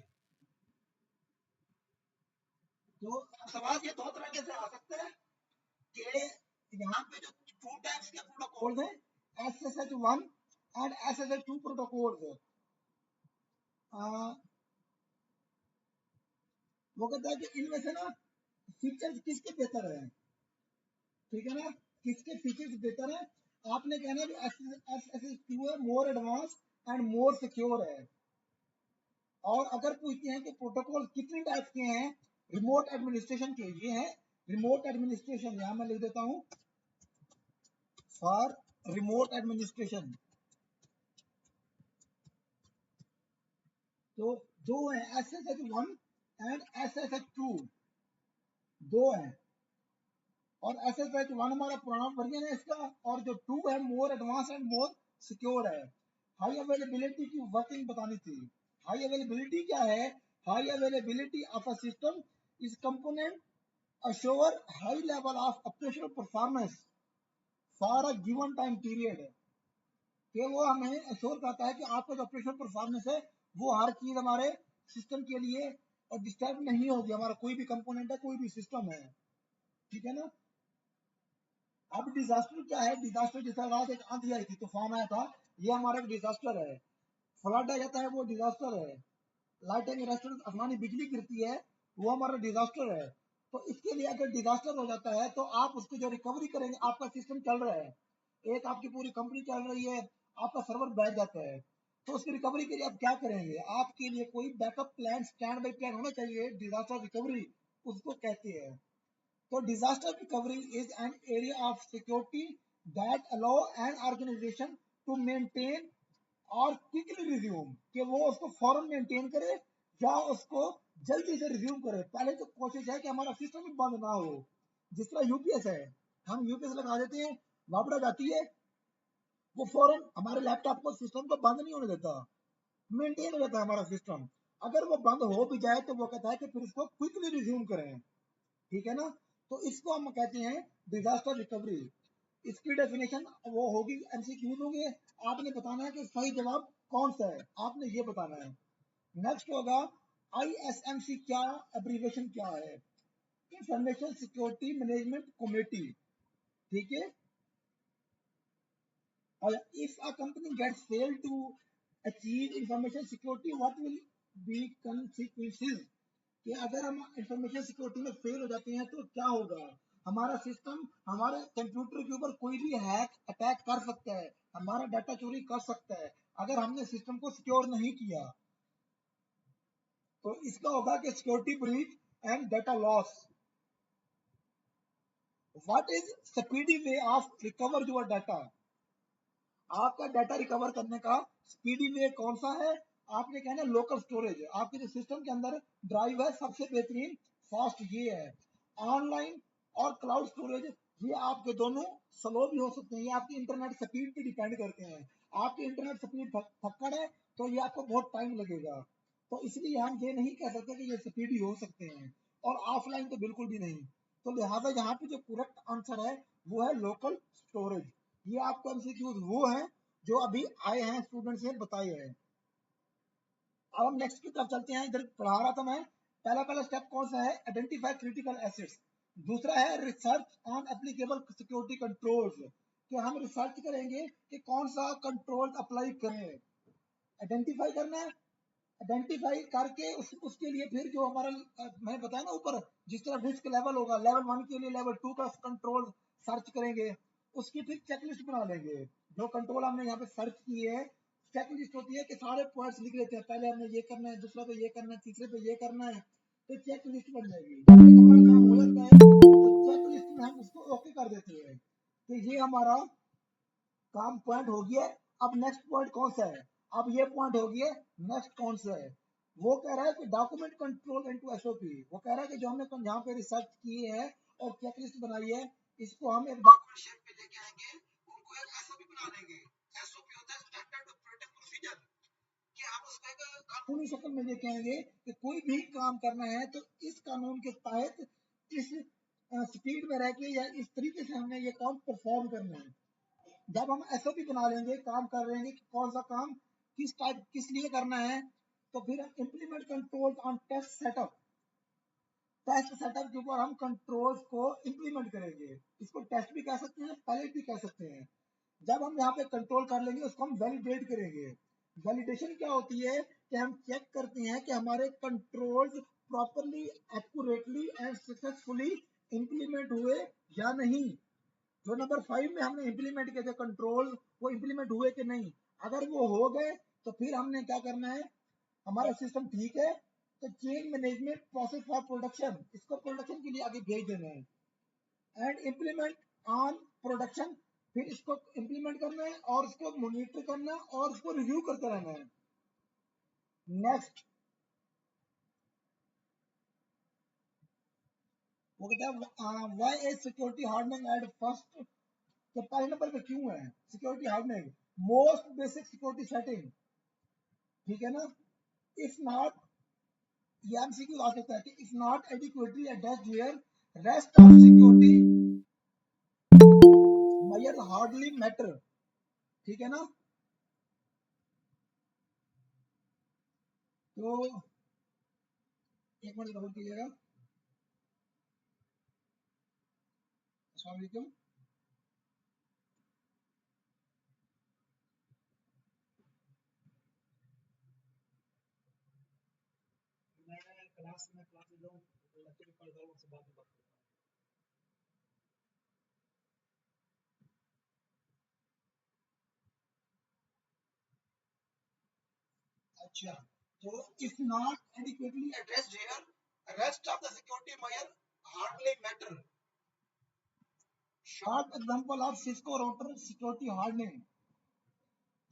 तो सवाल ये दो तरह के से आ सकते हैं कि यहाँ पे जो टू टाइप्स के प्रोटोकॉल हैं, SSH1 एंड SSH2 प्रोटोकॉल है। वो कहता है कि इनमें से ना फीचर्स किसके बेहतर है, ठीक है ना, किसके फीचर्स बेहतर है। आपने कहना है कि SSH2 है more advance and more secure है। और अगर पूछते हैं कि प्रोटोकॉल कितने टाइप के हैं रिमोट एडमिनिस्ट्रेशन के, ये है रिमोट एडमिनिस्ट्रेशन, यहां मैं लिख देता हूं फॉर रिमोट एडमिनिस्ट्रेशन। तो दो है SSH1 एंड SSH2, दो है। और SSH1 हमारा पुराना वर्जन है इसका, और जो 2 है more advance and more secure है। हाई अवेलेबिलिटी की वर्किंग बतानी थी। हाई अवेलेबिलिटी क्या है, high availability of a system is component assure high level of operational performance for a given time period, कि वो हमें अश्योर करता है कि आपका जो ऑपरेशनल परफॉर्मेंस है वो हर चीज हमारे सिस्टम के लिए और डिस्टर्ब नहीं होगी, हमारा कोई भी कंपोनेंट है कोई भी सिस्टम है, ठीक है ना। अब डिजास्टर क्या है, डिजास्टर जैसा रात एक आंधी आई थी, तूफान आया था, ये हमारा एक डिजास्टर है। फ्लड आ जाता है वो डिजास्टर है। लाइटिंग रेस्टोरेंट आसमानी बिजली गिरती है, वो हमारा डिजास्टर है। तो इसके लिए अगर डिजास्टर हो जाता है तो आप उसको जो रिकवरी करेंगे, आपका सिस्टम चल रहा है, एक आपकी पूरी कंपनी चल रही है, आपका सर्वर बैठ जाता है, तो उसकी रिकवरी के लिए आप क्या करेंगे, आपके लिए कोई backup plan stand by plan होना चाहिए, डिजास्टर रिकवरी उसको कहते हैं। तो disaster recovery is an area of security that allow an organization to maintain और क्विकली रिज्यूम, कि वो उसको फौरन मेंटेन करे या उसको जल्दी से रिज्यूम करे। पहले तो कोशिश है कि हमारा सिस्टम भी बंद ना हो। जिस तरह यूपीएस है, हम यूपीएस लगा देते हैं, वापड़ा जाती है, वो फौरन हमारे लैपटॉप को सिस्टम को बंद नहीं होने देता, मेंटेन हो जाता है हमारा सिस्टम। अगर वो बंद हो भी जाए तो वो कहता है कि फिर इसको क्विकली रिज्यूम करें, ठीक है ना। तो इसको हम कहते हैं डिजास्टर रिकवरी। इसकी डेफिनेशन वो होगी, एमसीक्यूज होंगे, आपने बताना है कि सही जवाब कौन सा है, आपने ये बताना है। नेक्स्ट होगा ISMC क्या एब्रीविएशन क्या है, इंफॉर्मेशन सिक्योरिटी मैनेजमेंट कमेटी, ठीक है। और if a company gets fail to achieve information security what will be consequences, कि अगर हम इंफॉर्मेशन सिक्योरिटी में फेल हो जाते हैं तो क्या होगा, हमारा सिस्टम हमारे कंप्यूटर के ऊपर कोई भी हैक अटैक कर सकता है, हमारा डाटा चोरी कर सकता है अगर हमने सिस्टम को सिक्योर नहीं किया। तो इसका होगा कि security breach and data loss. What is speedy way of recover your data, आपका डाटा रिकवर करने का स्पीडी वे कौन सा है, आपने कहना है लोकल स्टोरेज, आपके जो सिस्टम के अंदर ड्राइव है सबसे बेहतरीन फास्ट ये है। ऑनलाइन और क्लाउड स्टोरेज ये आपके दोनों स्लो भी हो सकते हैं, ये आपकी इंटरनेट स्पीड पे डिपेंड करते हैं, आपकी इंटरनेट स्पीड फक्कड़ है तो ये आपको बहुत टाइम लगेगा, तो इसलिए हम ये नहीं कह सकते कि ये स्पीडी हो सकते हैं, और ऑफलाइन तो बिल्कुल भी नहीं। तो लिहाजा यहाँ पे जो करेक्ट आंसर है वो है लोकल स्टोरेज। ये आपको एमसीक्यूज वो हैं जो अभी आए हैं, स्टूडेंट्स ने बताए हैं। अब हम नेक्स्ट की तरफ चलते हैं, इधर पढ़ा रहा था मैं, पहला स्टेप कौन सा है, आइडेंटिफाई क्रिटिकल एसेट्स, दूसरा है research on applicable security controls, कि हम रिसर्च करेंगे कि कौन सा कंट्रोल अप्लाई करें, आइडेंटिफाई करना है, आइडेंटिफाई करके उसके लिए फिर जो हमारा मैंने बताया ना ऊपर, जिस तरह रिस्क लेवल होगा, लेवल 1 के लिए लेवल 2 का कंट्रोल सर्च करेंगे, उसकी फिर चेकलिस्ट बना लेंगे, जो कंट्रोल हमने यहाँ पे सर्च किए है, चेकलिस्ट होती है कि सारे पॉइंट्स लिख लेते हैं, पहले हमने ये करना है, दूसरा पे ये करना है, तीसरे पे ये करना है, तो चेकलिस्ट बन जाएगी, जब तक हमारा काम हो जाता है तो चेकलिस्ट में हम उसको ओके कर देते हैं कि ये हमारा काम पॉइंट हो गया। अब नेक्स्ट पॉइंट कौन सा है, अब ये पॉइंट हो गया, नेक्स्ट कौन सा है, वो कह रहा है कि डॉक्यूमेंट कंट्रोल इनटू एसओपी, वो कह रहा है कि जो हमने यहाँ पे रिसर्च की है और चेकलिस्ट बनाई है, इसको हम एक डॉक्यूमेंट शेप पे लेके आएंगे, उनको एक एसओपी बना लेंगे, एसओपी होता है स्टैंडर्ड ऑपरेटिंग प्रोसीजर, कि हम उसको एक कानूनी शक्ल में लेके आएंगे कि कोई भी काम करना है तो इस कानून के तहत इस स्पीड में रह के या इस तरीके से हमने ये काम परफॉर्म करना है। जब हम एसओपी बना लेंगे, काम कर लेंगे कि कौन सा काम किस टाइप किस लिए करना है, तो फिर हम implement control on test setup, test setup के ऊपर हम कंट्रोल्स को इंप्लीमेंट करेंगे, इसको टेस्ट भी कह सकते हैं, पायलट भी कह सकते हैं। जब हम यहाँ पे कंट्रोल कर लेंगे उसको हम वैलिडेट करेंगे। वैलिडेशन क्या होती है कि हम चेक करते हैं कि हमारे controls properly, accurately and successfully implement हुए या नहीं। जो नंबर 5 में हमने इंप्लीमेंट किए थे कंट्रोल, वो इंप्लीमेंट हुए कि नहीं, अगर वो हो गए तो फिर हमने क्या करना है, हमारा सिस्टम ठीक है तो change management process for production, इसको प्रोडक्शन के लिए आगे भेज देना है, एंड इंप्लीमेंट ऑन प्रोडक्शन, फिर इसको इंप्लीमेंट करना है और इसको मॉनिटर करना है और इसको रिव्यू करते रहना है। नेक्स्ट वो कहता है why is security hardening at first, तो पहले नंबर पे क्यों है security hardening, most basic security setting, ठीक है ना। इफ नॉट, ये एमसीक्यू आ सकता है कि if not adequately addressed here rest of security measure hardly matter, ठीक है ना। तो एक मिनट होल्ड कीजिएगा। अस्सलाम वालेकुम। मैं क्लास में जाऊँ लेक्चर पढ़ता हूँ, उससे बाद में बात करूँ। अच्छा, तो if not adequately addressed here, rest of the security measure hardly matter. Short example of Cisco router security hardening,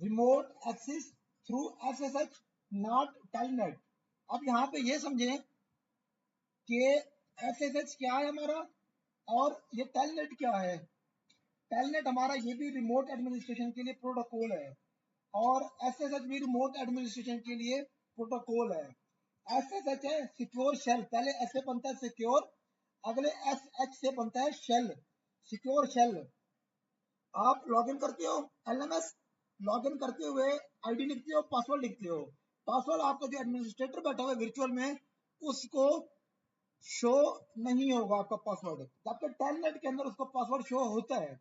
remote access through SSH, not telnet. अब यहाँ पे ये समझें कि SSH क्या है हमारा और ये telnet क्या है। telnet हमारा ये भी रिमोट एडमिनिस्ट्रेशन के लिए प्रोटोकॉल है और SSH भी रिमोट एडमिनिस्ट्रेशन के लिए प्रोटोकॉल है। SSH है सिक्योर शेल, पहले एस से बनता है सिक्योर, अगले SH से बनता है शेल, सिक्योर शेल। आप लॉगिन करते हो LMS, लॉगिन करते हुए आईडी लिखते हो, पासवर्ड लिखते हो। पासवर्ड आपका जो एडमिनिस्ट्रेटर बैठा हुआ है वर्चुअल में उसको शो नहीं होगा आपका पासवर्ड, जबकि टेलनेट के अंदर उसका पासवर्ड शो होता है।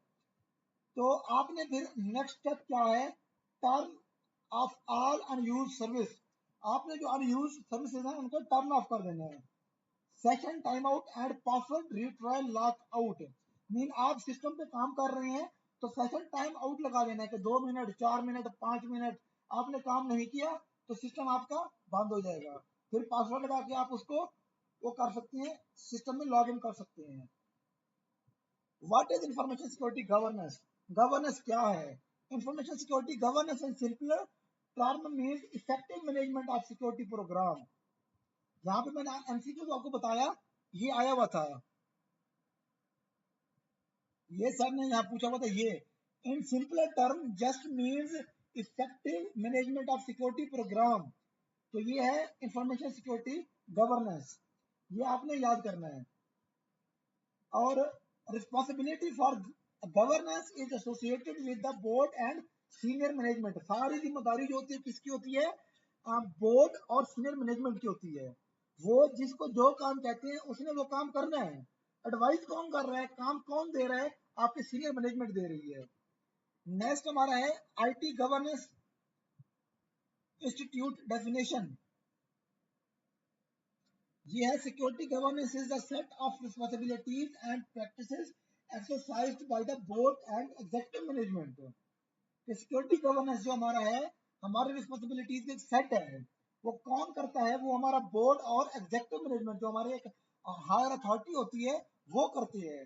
तो आपने फिर नेक्स्ट स्टेप क्या है, turn off all unused service. आपने जो अनयूज सर्विसेज हैं उनको टर्न ऑफ कर देना है। Session time out and password retrial lock out, mean आप सिस्टम पे काम कर रहे हैं तो सेशन टाइम आउट लगा देना है कि 2 मिनट 4 मिनट 5 मिनट आपने काम नहीं किया तो सिस्टम आपका बंद हो जाएगा। फिर पासवर्ड लगा के आप उसको वो कर सकते हैं, सिस्टम में लॉग इन कर सकते हैं। What is information security governance? Governance क्या है? Information security governance in simpler term means effective management of security program. यहाँ पे मैंने एमसीक्यू आपको बताया, ये आया हुआ था, ये सर ने यहाँ पूछा हुआ था, ये in simpler term just means effective management of security program. तो ये है इंफॉर्मेशन सिक्योरिटी गवर्नेंस, ये आपने याद करना है। और responsibility for governance is associated with the board and senior management. सारी जिम्मेदारी जो होती है किसकी होती है? बोर्ड और सीनियर मैनेजमेंट की होती है। वो जिसको जो काम कहते हैं उसने वो काम करना है। एडवाइस कौन कर रहा है, काम कौन दे रहा है? आपकी सीनियर मैनेजमेंट दे रही है। नेक्स्ट हमारा है आईटी गवर्नेंस इंस्टीट्यूट डेफिनेशन। ये है security governance is the set of responsibilities and practices exercised by the board and executive management. Security governance जो हमारा है, हमारी रिस्पांसिबिलिटीज का एक सेट है। वो कौन करता है? वो हमारा बोर्ड और एग्जीक्यूटिव मैनेजमेंट जो हमारे एक हायर अथॉरिटी होती है वो करती है।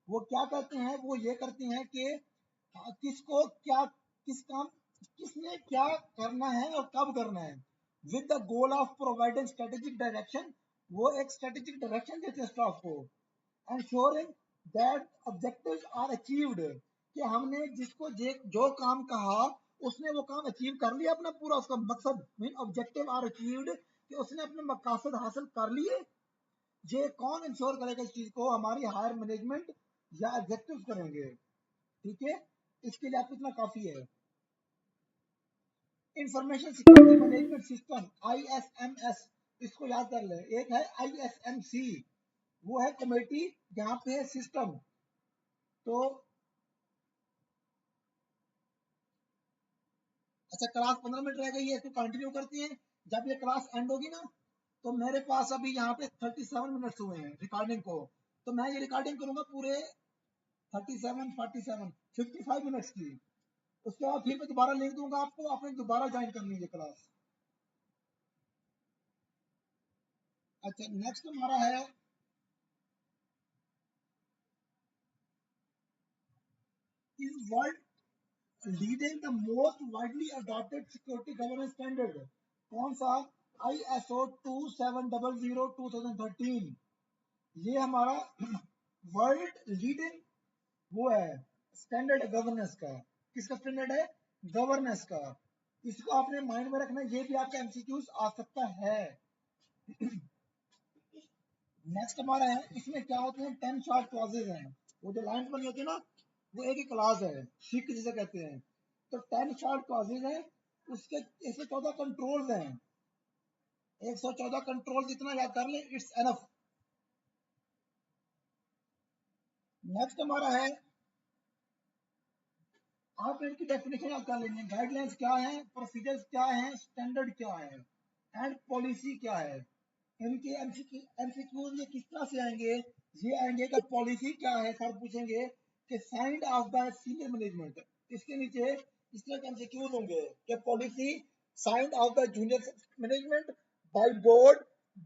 वो क्या करते हैं? वो ये करते हैं कि किसको क्या, किस काम, किसने क्या करना है और कब करना है, with the goal of providing strategic direction. वो एक स्ट्रेटेजिक डायरेक्शन देते हैं स्टाफ को। ensuring that objectives are achieved, कि हमने जिसको जो काम कहा उसने वो काम अचीव कर लिया अपना पूरा, उसका मकसद मीन ऑब्जेक्टिव आर अचीव्ड, कि उसने अपने मकसद हासिल कर लिए। ये कौन इंश्योर करेगा इस चीज को? हमारी हायर मैनेजमेंट या एग्जेक्टिव करेंगे। ठीक है, इसके लिए आपको इतना काफी है। Information security management system ISMS, इसको याद कर ले। एक है ISMC, वो है कमेटी, यहाँ पे है सिस्टम। तो अच्छा, क्लास 15 मिनट रह गई है, इसको कंटिन्यू करती हैं। जब ये क्लास एंड होगी ना तो मेरे पास अभी यहाँ पे 37 मिनट्स हुए हैं रिकॉर्डिंग को, तो मैं ये रिकॉर्डिंग करूंगा पूरे 37 47 55 मिनट्स की। उसके बाद फिर मैं दोबारा लिंक दूंगा आपको, आपने दोबारा ज्वाइन करनी है क्लास। अच्छा, नेक्स्ट हमारा है is world leading the most widely adopted security governance standard. कौन सा? ISO 2700 2013। ये हमारा वर्ल्ड लीडिंग वो है स्टैंडर्ड गवर्नेंस का। किसका स्टैंडर्ड है? गवर्नेंस का। इसको आपने माइंड में रखना, ये भी आपका एमसीक्यूज आ सकता है। नेक्स्ट हमारा है, इसमें क्या होते हैं? 10 शॉर्ट क्लॉजेज हैं। वो जो लाइन बनी होती है ना, वो एक ही क्लास है, शिक जिसे कहते हैं। तो 10 शॉर्ट क्लॉजेज हैं, उसके 114 कंट्रोल्स हैं। 114 कंट्रोल जितना याद कर ले इट्स एनफ। नेक्स्ट हमारा है, आप इनकी डेफिनेशन याद कर लेंगे। गाइडलाइंस क्या है, प्रोसीजर्स क्या है, स्टैंडर्ड क्या है एंड पॉलिसी क्या है। इनके एमसीक्यूज ये किस तरह से आएंगे? ये आएंगे कि पॉलिसी क्या है, सर पूछेंगे कि signed of the senior management. इसके नीचे इस तरह के एमसीक्यूज होंगे कि policy signed of the junior management, by board,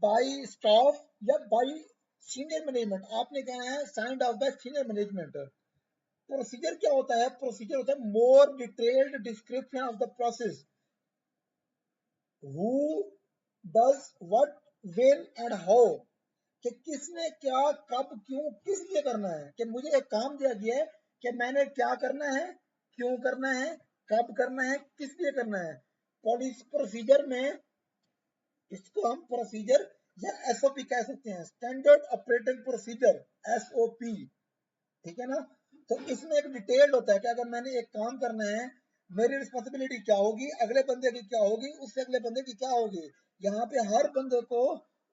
bye staff या बाय सीनियर मैनेजमेंट। आपने कहना है signed of the senior management. Procedure क्या होता है? प्रोसीजर होता है मोर detailed description of the process, who does what when and how, कि किसने क्या कब क्यों किस लिए करना है। कि मुझे एक काम दिया गया है कि मैंने क्या करना है, क्यों करना है, कब करना है, किस लिए करना है। पॉलिसी प्रोसीजर में इसको हम प्रोसीजर या SOP कह सकते हैं, स्टैंडर्ड ऑपरेटिंग प्रोसीजर SOP। ठीक है ना? तो इसमें एक डिटेल्ड होता है कि अगर मैंने एक काम करना है, मेरी रिस्पॉन्सिबिलिटी क्या होगी, अगले बंदे की क्या होगी, उससे अगले बंदे की क्या होगी। यहाँ पे हर बंदे को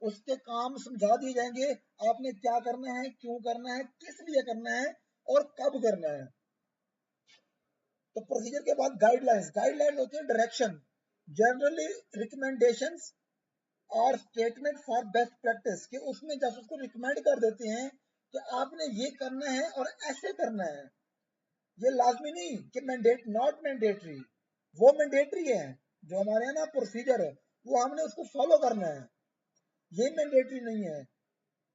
उसके काम समझा दिए जाएंगे, आपने क्या करना है, क्यों करना है, किस लिए करना है और कब करना है। तो प्रोसीजर के बाद गाइडलाइंस। गाइडलाइंस होती है डायरेक्शन, जनरली रिकमेंडेशंस और स्टेटमेंट फॉर बेस्ट प्रैक्टिस, कि उसमें जब उसको रिकमेंड कर देते हैं कि आपने ये करना है और ऐसे करना है। ये लाजमी नहीं कि मैंडेट, नॉट मैंडेटरी, वो मैंडेटरी है। जो हमारे यहाँ ना प्रोसीजर है वो हमने उसको फॉलो करना है, ये मैंडेटरी नहीं है।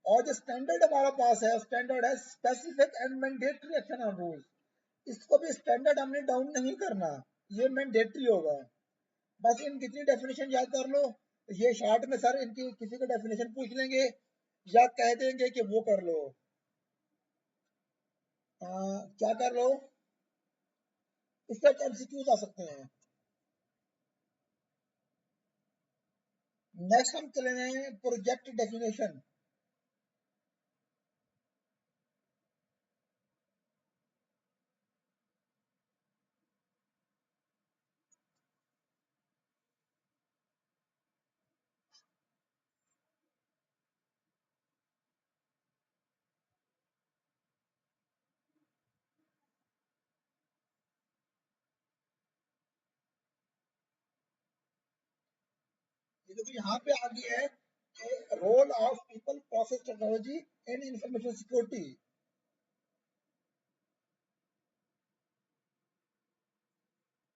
और जो स्टैंडर्ड हमारा पास है, स्टैंडर्ड है specific and mandatory action on rules, इसको भी स्टैंडर्ड हमने डाउन नहीं करना, ये मैंडेटरी होगा। बस इन कितनी डेफिनेशन याद कर लो, ये शॉर्ट में सर इनकी किसी का डेफिनेशन पूछ लेंगे या कह देंगे कि वो कर लो, क्या कर लो, इससे एमसीक्यूज आ सकते हैं। नेक्स्ट हम चलेंगे प्रोजेक्ट डेफिनेशन। ये देखो यहाँ पे आ गया है कि role of people process technology in information security.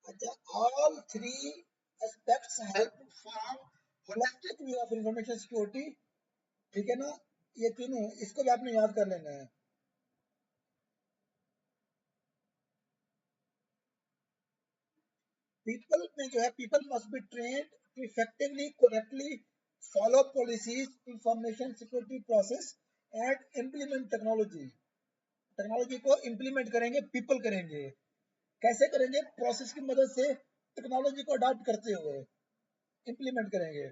अच्छा, all three aspects help for holistic view of information security. ठीक है ना, ये तीनों, इसको भी आपने याद कर लेना है। पीपल में जो है, people must be trained to effectively correctly follow policies, information security process and implement technology. Technology को इम्प्लीमेंट करेंगे, पीपल करेंगे। कैसे करेंगे? प्रोसेस की मदद से, टेक्नोलॉजी को अडॉप्ट करते हुए इम्प्लीमेंट करेंगे।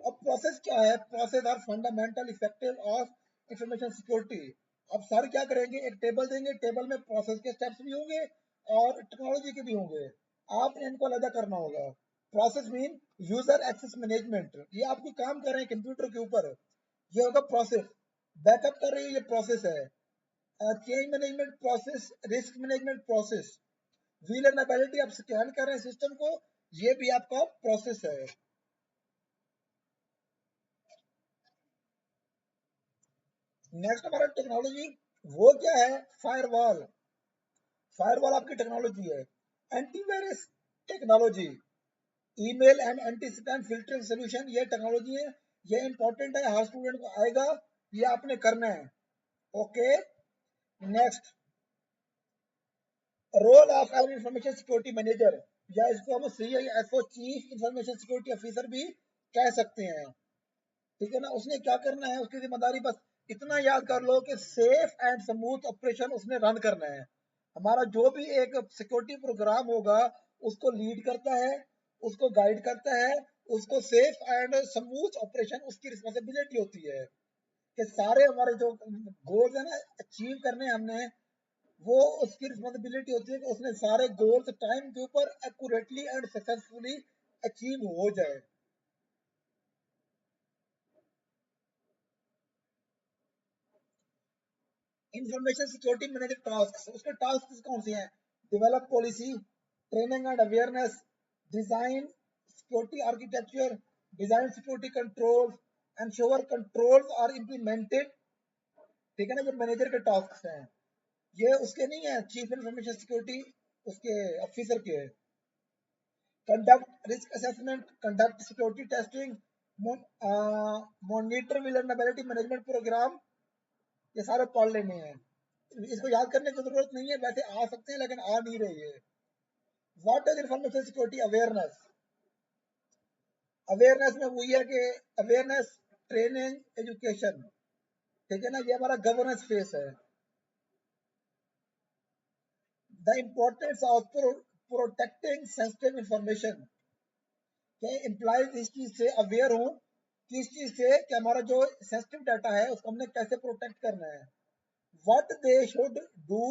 अब प्रोसेस क्या है? Process are fundamental effective of information security. अब सर क्या करेंगे, एक टेबल देंगे, टेबल में प्रोसेस के स्टेप्स भी होंगे और टेक्नोलॉजी के भी होंगे, आपने इनको अलग करना होगा। Process mean user access management, ये आपको काम कर रहे हैं कंप्यूटर के ऊपर, ये होगा प्रोसेस। बैकअप कर रही है, ये प्रोसेस है। Change management process, risk management process, vulnerability, आप स्कैन कर रहे हैं सिस्टम को, ये भी आपका प्रोसेस है। नेक्स्ट हमारा टेक्नोलॉजी, वो क्या है? फायरवॉल। फायरवॉल आपकी टेक्नोलॉजी है। Antivirus technology, email and anti spam filtering solution, ये टेक्नोलॉजी है। ये इंपॉर्टेंट है, हर स्टूडेंट को आएगा, ये आपने करना है। Okay, next, role of an information security manager, या इसको हम CISO, chief information security officer भी कह सकते हैं। ठीक है ना, उसने क्या करना है, उसकी जिम्मेदारी बस इतना याद कर लो कि सेफ एंड स्मूथ ऑपरेशन उसने रन करना है। हमारा जो भी एक सिक्योरिटी प्रोग्राम होगा, उसको लीड करता है, उसको गाइड करता है, उसको सेफ एंड स्मूथ ऑपरेशन उसकी रिस्पॉन्सिबिलिटी होती है कि सारे हमारे जो गोल्स है ना अचीव करने हमने, वो उसकी रिस्पॉन्सिबिलिटी होती है कि उसने सारे गोल्स टाइम के ऊपर एक्यूरेटली एंड सक्सेसफुली अचीव हो जाए। इंफॉर्मेशन सिक्योरिटी मैनेजर टास्क, उसके टास्क कौन से हैं? Develop policy, training and awareness, design security architecture, design security control, ensure controls are implemented. ठीक है ना, जो मैनेजर के टास्क हैं, ये उसके नहीं है, चीफ इंफॉर्मेशन सिक्योरिटी उसके ऑफिसर के। Conduct risk assessment, conduct security testing, monitor vulnerability management program, ये सारे पढ़ लेने हैं। इसको याद करने की जरूरत नहीं है, वैसे आ सकते हैं लेकिन आ नहीं रही है। What is information security awareness? Awareness में वही है कि अवेयरनेस, ट्रेनिंग, एजुकेशन। ठीक है ना, ये हमारा गवर्नेंस फेस है। The importance of protecting sensitive information, कि एम्प्लॉइज इस चीज से अवेयर हो, किस चीज से, कि हमारा जो सेंसिटिव डाटा है उसको हमने कैसे प्रोटेक्ट करना है। What they should do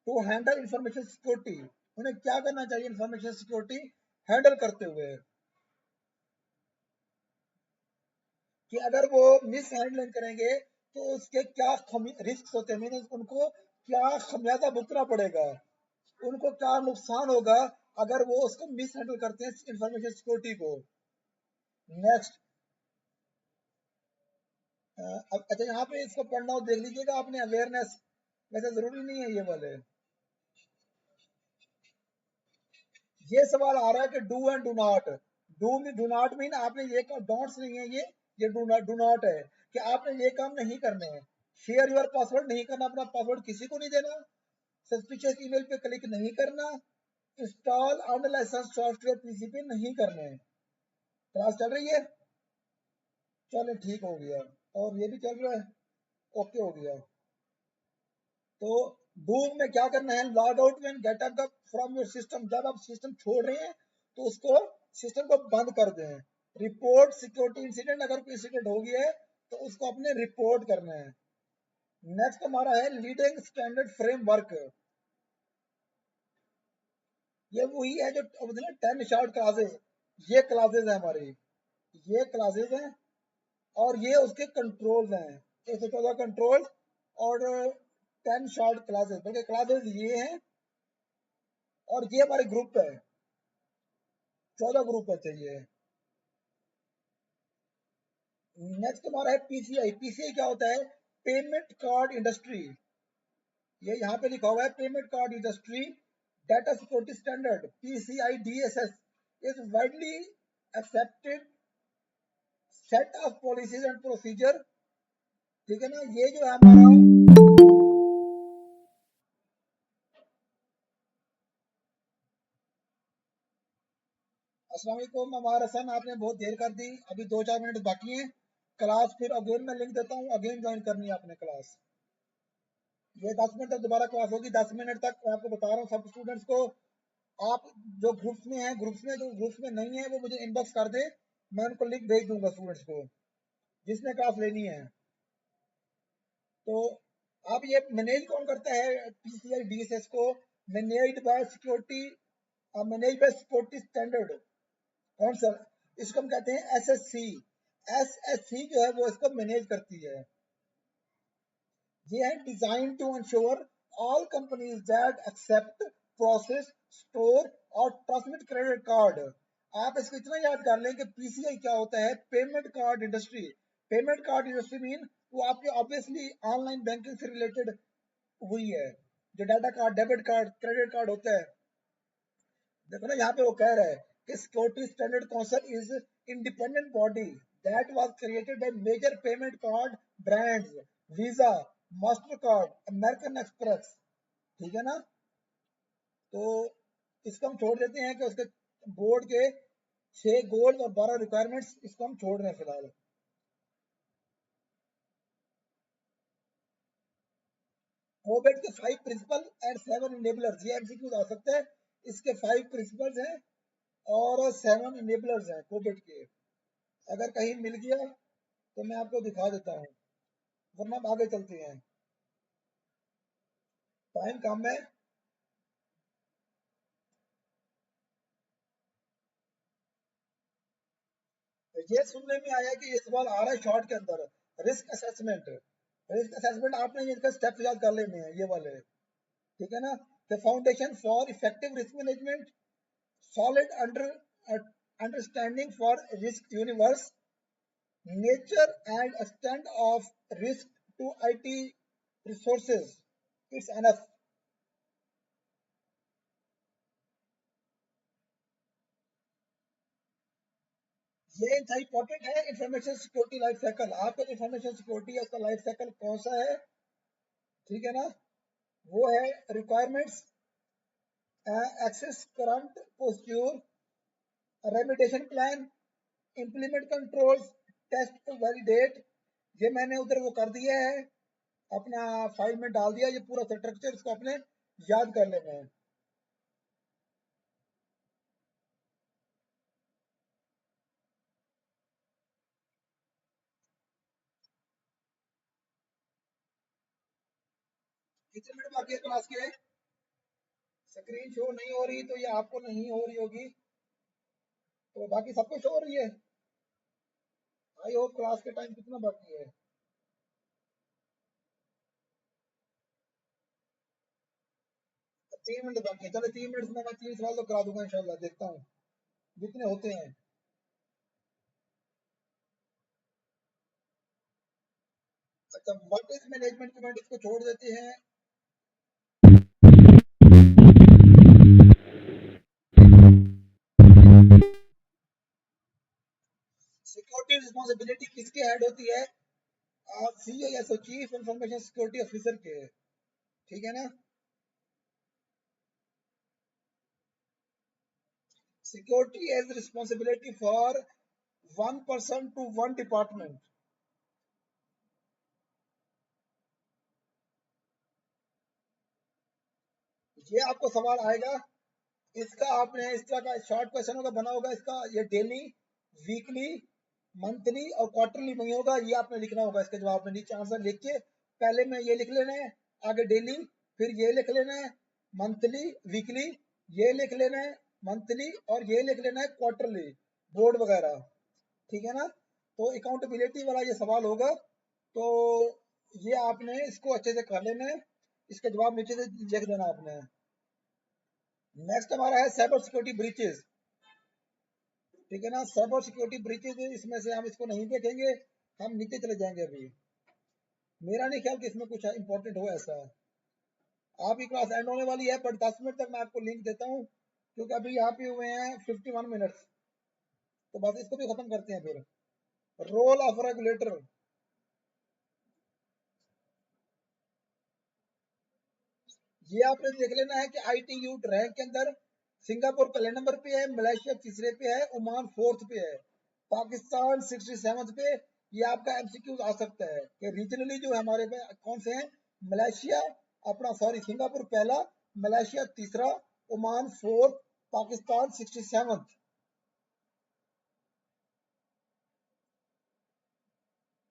to handle information security, उन्हें क्या करना चाहिए इंफॉर्मेशन सिक्योरिटी हैंडल करते हुए, कि अगर वो मिस हैंडलिंग करेंगे तो उसके क्या रिस्क होते हैं, मीन उनको क्या खमियाजा भुगतना पड़ेगा, उनको क्या नुकसान होगा अगर वो उसको मिस हैंडल करते हैं इंफॉर्मेशन सिक्योरिटी को। नेक्स्ट, अच्छा यहाँ पे इसको पढ़ना हो देख लीजिएगा आपने, अवेयरनेस, वैसे जरूरी नहीं है ये वाले। ये सवाल आ रहा है कि do and do not, do not mean आपने ये डोंट्स नहीं है, ये डू नॉट है कि आपने ये काम नहीं करने हैं। शेयर योर पासवर्ड नहीं करना, अपना पासवर्ड किसी को नहीं देना, सस्पिशियस ईमेल पे क्लिक नहीं करना, इंस्टॉल अनलाइसेंस सॉफ्टवेयर पीसी पे नहीं करने। क्लास चल रही है, चलो ठीक हो गया, और ये भी चल रहा है, ओके हो गया। तो डू में क्या करना है, लॉग आउट में get up from your system, जब आप सिस्टम छोड़ रहे हैं तो उसको सिस्टम को बंद कर दें। रिपोर्ट सिक्योरिटी इंसिडेंट, अगर कोई इंसिडेंट हो गया है तो उसको अपने रिपोर्ट करना है। नेक्स्ट हमारा है लीडिंग स्टैंडर्ड फ्रेमवर्क, ये वही है जो 10 शॉर्ट क्लासेस, ये क्लासेस है हमारी, ये क्लासेस हैं, और ये उसके कंट्रोल्स हैं, 114 कंट्रोल और 10 शॉर्ट क्लासेस, बल्कि क्लासेस ये हैं, और ये हमारे ग्रुप है, 14 ग्रुप है चाहिए। नेक्स्ट हमारा है पीसीआई, पीसीआई क्या होता है, पेमेंट कार्ड इंडस्ट्री, ये यहाँ पे लिखा हुआ है payment card industry data security standard, PCI DSS is widely accepted set of policies and procedure, ठीक है ना। ये जो है हमारा, अस्सलाम वालेकुम हमारा सन, आपने बहुत देर कर दी, अभी 2-4 मिनट बाकी हैं क्लास, फिर अगेन मैं लिंक देता हूँ, अगेन ज्वाइन करनी है आपने क्लास। ये 10 मिनट तक दोबारा क्लास होगी, 10 मिनट तक मैं आपको बता रहा हूँ सब स्टूडेंट्स को। आप जो ग्रुप्स में हैं, ग्रुप्स में, जो ग्रुप्स में नहीं है वो मुझे इनबॉक्स कर दे, मैं उनको लिंक भेज दूंगा स्टूडेंट्स को जिसने क्लास लेनी है। तो अब ये मैनेज कौन करता है पीसीआई डीएसएस को, managed by security, manage by security standard, कौन सा, इसको हम कहते हैं एसएससी, एसएससी जो है वो इसको मैनेज करती है। ये है design to ensure all companies that accept, process, store और ट्रांसमिट क्रेडिट कार्ड। आप इसको इतना याद कर लें कि पीसीआई क्या होता है, payment card industry, payment card industry mean वो आपके ऑब्वियसली ऑनलाइन बैंकिंग से रिलेटेड हुई है, जो data card, debit card, credit card होता है। देखो ना यहाँ पे वो कह रहा है कि security standard council is independent body that was created by major payment card brands, Visa, Mastercard, American Express, ठीक है ना। तो इसको हम छोड़ देते हैं कि उसके बोर्ड के 6 गोल्स और 12 रिक्वायरमेंट्स, इसको हम छोड़ रहे हैं फिलहाल। कोबेट के 5 प्रिंसिपल एंड 7 इनेबलर्स, ये एमसीक्यू आ सकता है, इसके 5 प्रिंसिपल्स हैं और 7 इनेबलर्स हैं कोबेट के। अगर कहीं मिल गया तो मैं आपको दिखा देता हूँ, वरना हम आगे चलते हैं, टाइम कम है। ये सुनने में आया कि ये सवाल आ रहा है शॉर्ट के अंदर, रिस्क असेसमेंट, रिस्क असेसमेंट आपने इनका स्टेप याद कर लेने हैं ये वाले, ठीक है ना। The foundation for effective risk management, solid understanding for risk universe, nature and extent of risk to IT resources, it's enough. ये इंपॉर्टेंट है, इंफॉर्मेशन सिक्योरिटी लाइफ साइकिल, आपका इंफॉर्मेशन सिक्योरिटी है उसका लाइफ साइकिल कौन सा है, ठीक है ना। वो है requirements, access current posture, remediation plan, implement controls, test validate, ये मैंने उधर वो कर दिया है, अपना फाइल में डाल दिया, ये पूरा स्ट्रक्चर इसको अपने याद कर लेना है। कितने मिनट बाकी है क्लास के, स्क्रीन शो नहीं हो रही तो ये आपको नहीं हो रही होगी, तो बाकी सबको शो हो रही है। आई होप क्लास के टाइम कितना बाकी है? 3 मिनट बाकी है। चलो 3 मिनट में मैं 3 सवाल तो करा दूंगा इंशाल्लाह, देखता हूँ जितने होते हैं। अच्छा, व्हाट इज मैनेजमेंट कमेंट, इसको छोड़ देते हैं। सिक्योरिटी रिस्पॉन्सिबिलिटी किसके हेड होती है? CISO, chief information security officer के, ठीक है ना। Security has responsibility for 1 person to 1 department। ये आपको सवाल आएगा, इसका आपने इस तरह का शॉर्ट क्वेश्चन होगा बना होगा इसका, ये डेली, वीकली, मंथली और क्वार्टरली नहीं होगा, ये आपने लिखना होगा इसके जवाब में। नीचे आंसर लिख के पहले में ये लिख लेना है, आगे डेली, फिर ये लिख लेना है मंथली, वीकली, ये लिख लेना है मंथली, और ये लिख लेना है क्वार्टरली, बोर्ड वगैरह, ठीक है ना। तो अकाउंटेबिलिटी वाला ये सवाल होगा, तो ये आपने इसको अच्छे से कर लेना है, इसके जवाब नीचे से लिख देना आपने। नेक्स्ट हमारा है साइबर सिक्योरिटी ब्रीचेस, ठीक है ना। साइबर सिक्योरिटी ब्रीचेस, इसमें से हम इसको नहीं देखेंगे, हम नीचे चले जाएंगे। अभी मेरा नहीं ख्याल कि इसमें कुछ इंपॉर्टेंट हो ऐसा। आपकी क्लास एंड होने वाली है, पर 10 मिनट तक मैं आपको लिंक देता हूँ, क्योंकि अभी यहाँ पे हुए हैं 51 मिनट्स, तो बस इसको भी खत्म करते हैं फिर। रोल ऑफ रेगुलेटर, ये आपने देख लेना है कि ITU रैंक के अंदर सिंगापुर पहले नंबर पे है, मलेशिया तीसरे पे है, ओमान 4th पे है, पाकिस्तान 67th पे। ये आपका MCQ आ सकता है कि रीजनली जो हमारे पे कौन से हैं, मलेशिया अपना, सॉरी, सिंगापुर पहला, मलेशिया तीसरा, ओमान 4th, पाकिस्तान 67th।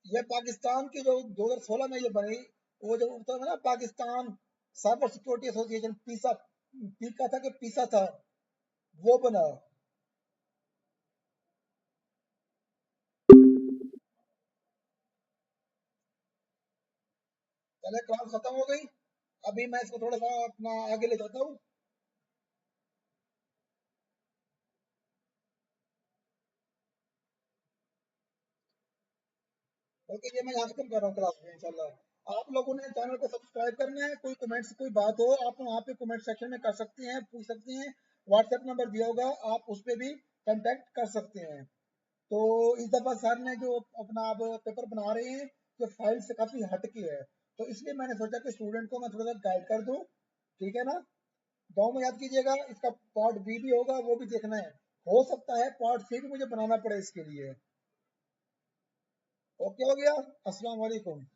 ये पाकिस्तान की जो 2016 में ये बनी, वो जो होता था ना पाकिस्तान साइबर सिक्योरिटी एसोसिएशन, पीसा, पीका था कि पीसा था, वो बना। पहले क्लास खत्म हो गई, अभी मैं इसको थोड़ा सा अपना आगे ले जाता हूँ। ओके, ये मैं यहाँ खत्म कर रहा हूँ क्लास में इंशाल्लाह। आप लोगों ने चैनल को सब्सक्राइब करना है, कोई कमेंट्स कोई बात हो आप वहाँ पे कमेंट सेक्शन में कर सकते हैं, पूछ सकते हैं। व्हाट्सएप नंबर दिया होगा, आप उस पर भी कांटेक्ट कर सकते हैं। तो इस दफा सर ने जो अपना अब पेपर बना रहे हैं, जो फाइल से काफी हटके है, तो इसलिए मैंने सोचा कि स्टूडेंट को मैं थोड़ा सा गाइड कर दूं, ठीक है ना। गाँव में याद कीजिएगा, इसका पार्ट बी भी होगा, वो भी देखना है। हो सकता है पार्ट सी भी मुझे बनाना पड़े इसके लिए। ओके हो गया, अस्सलाम वालेकुम।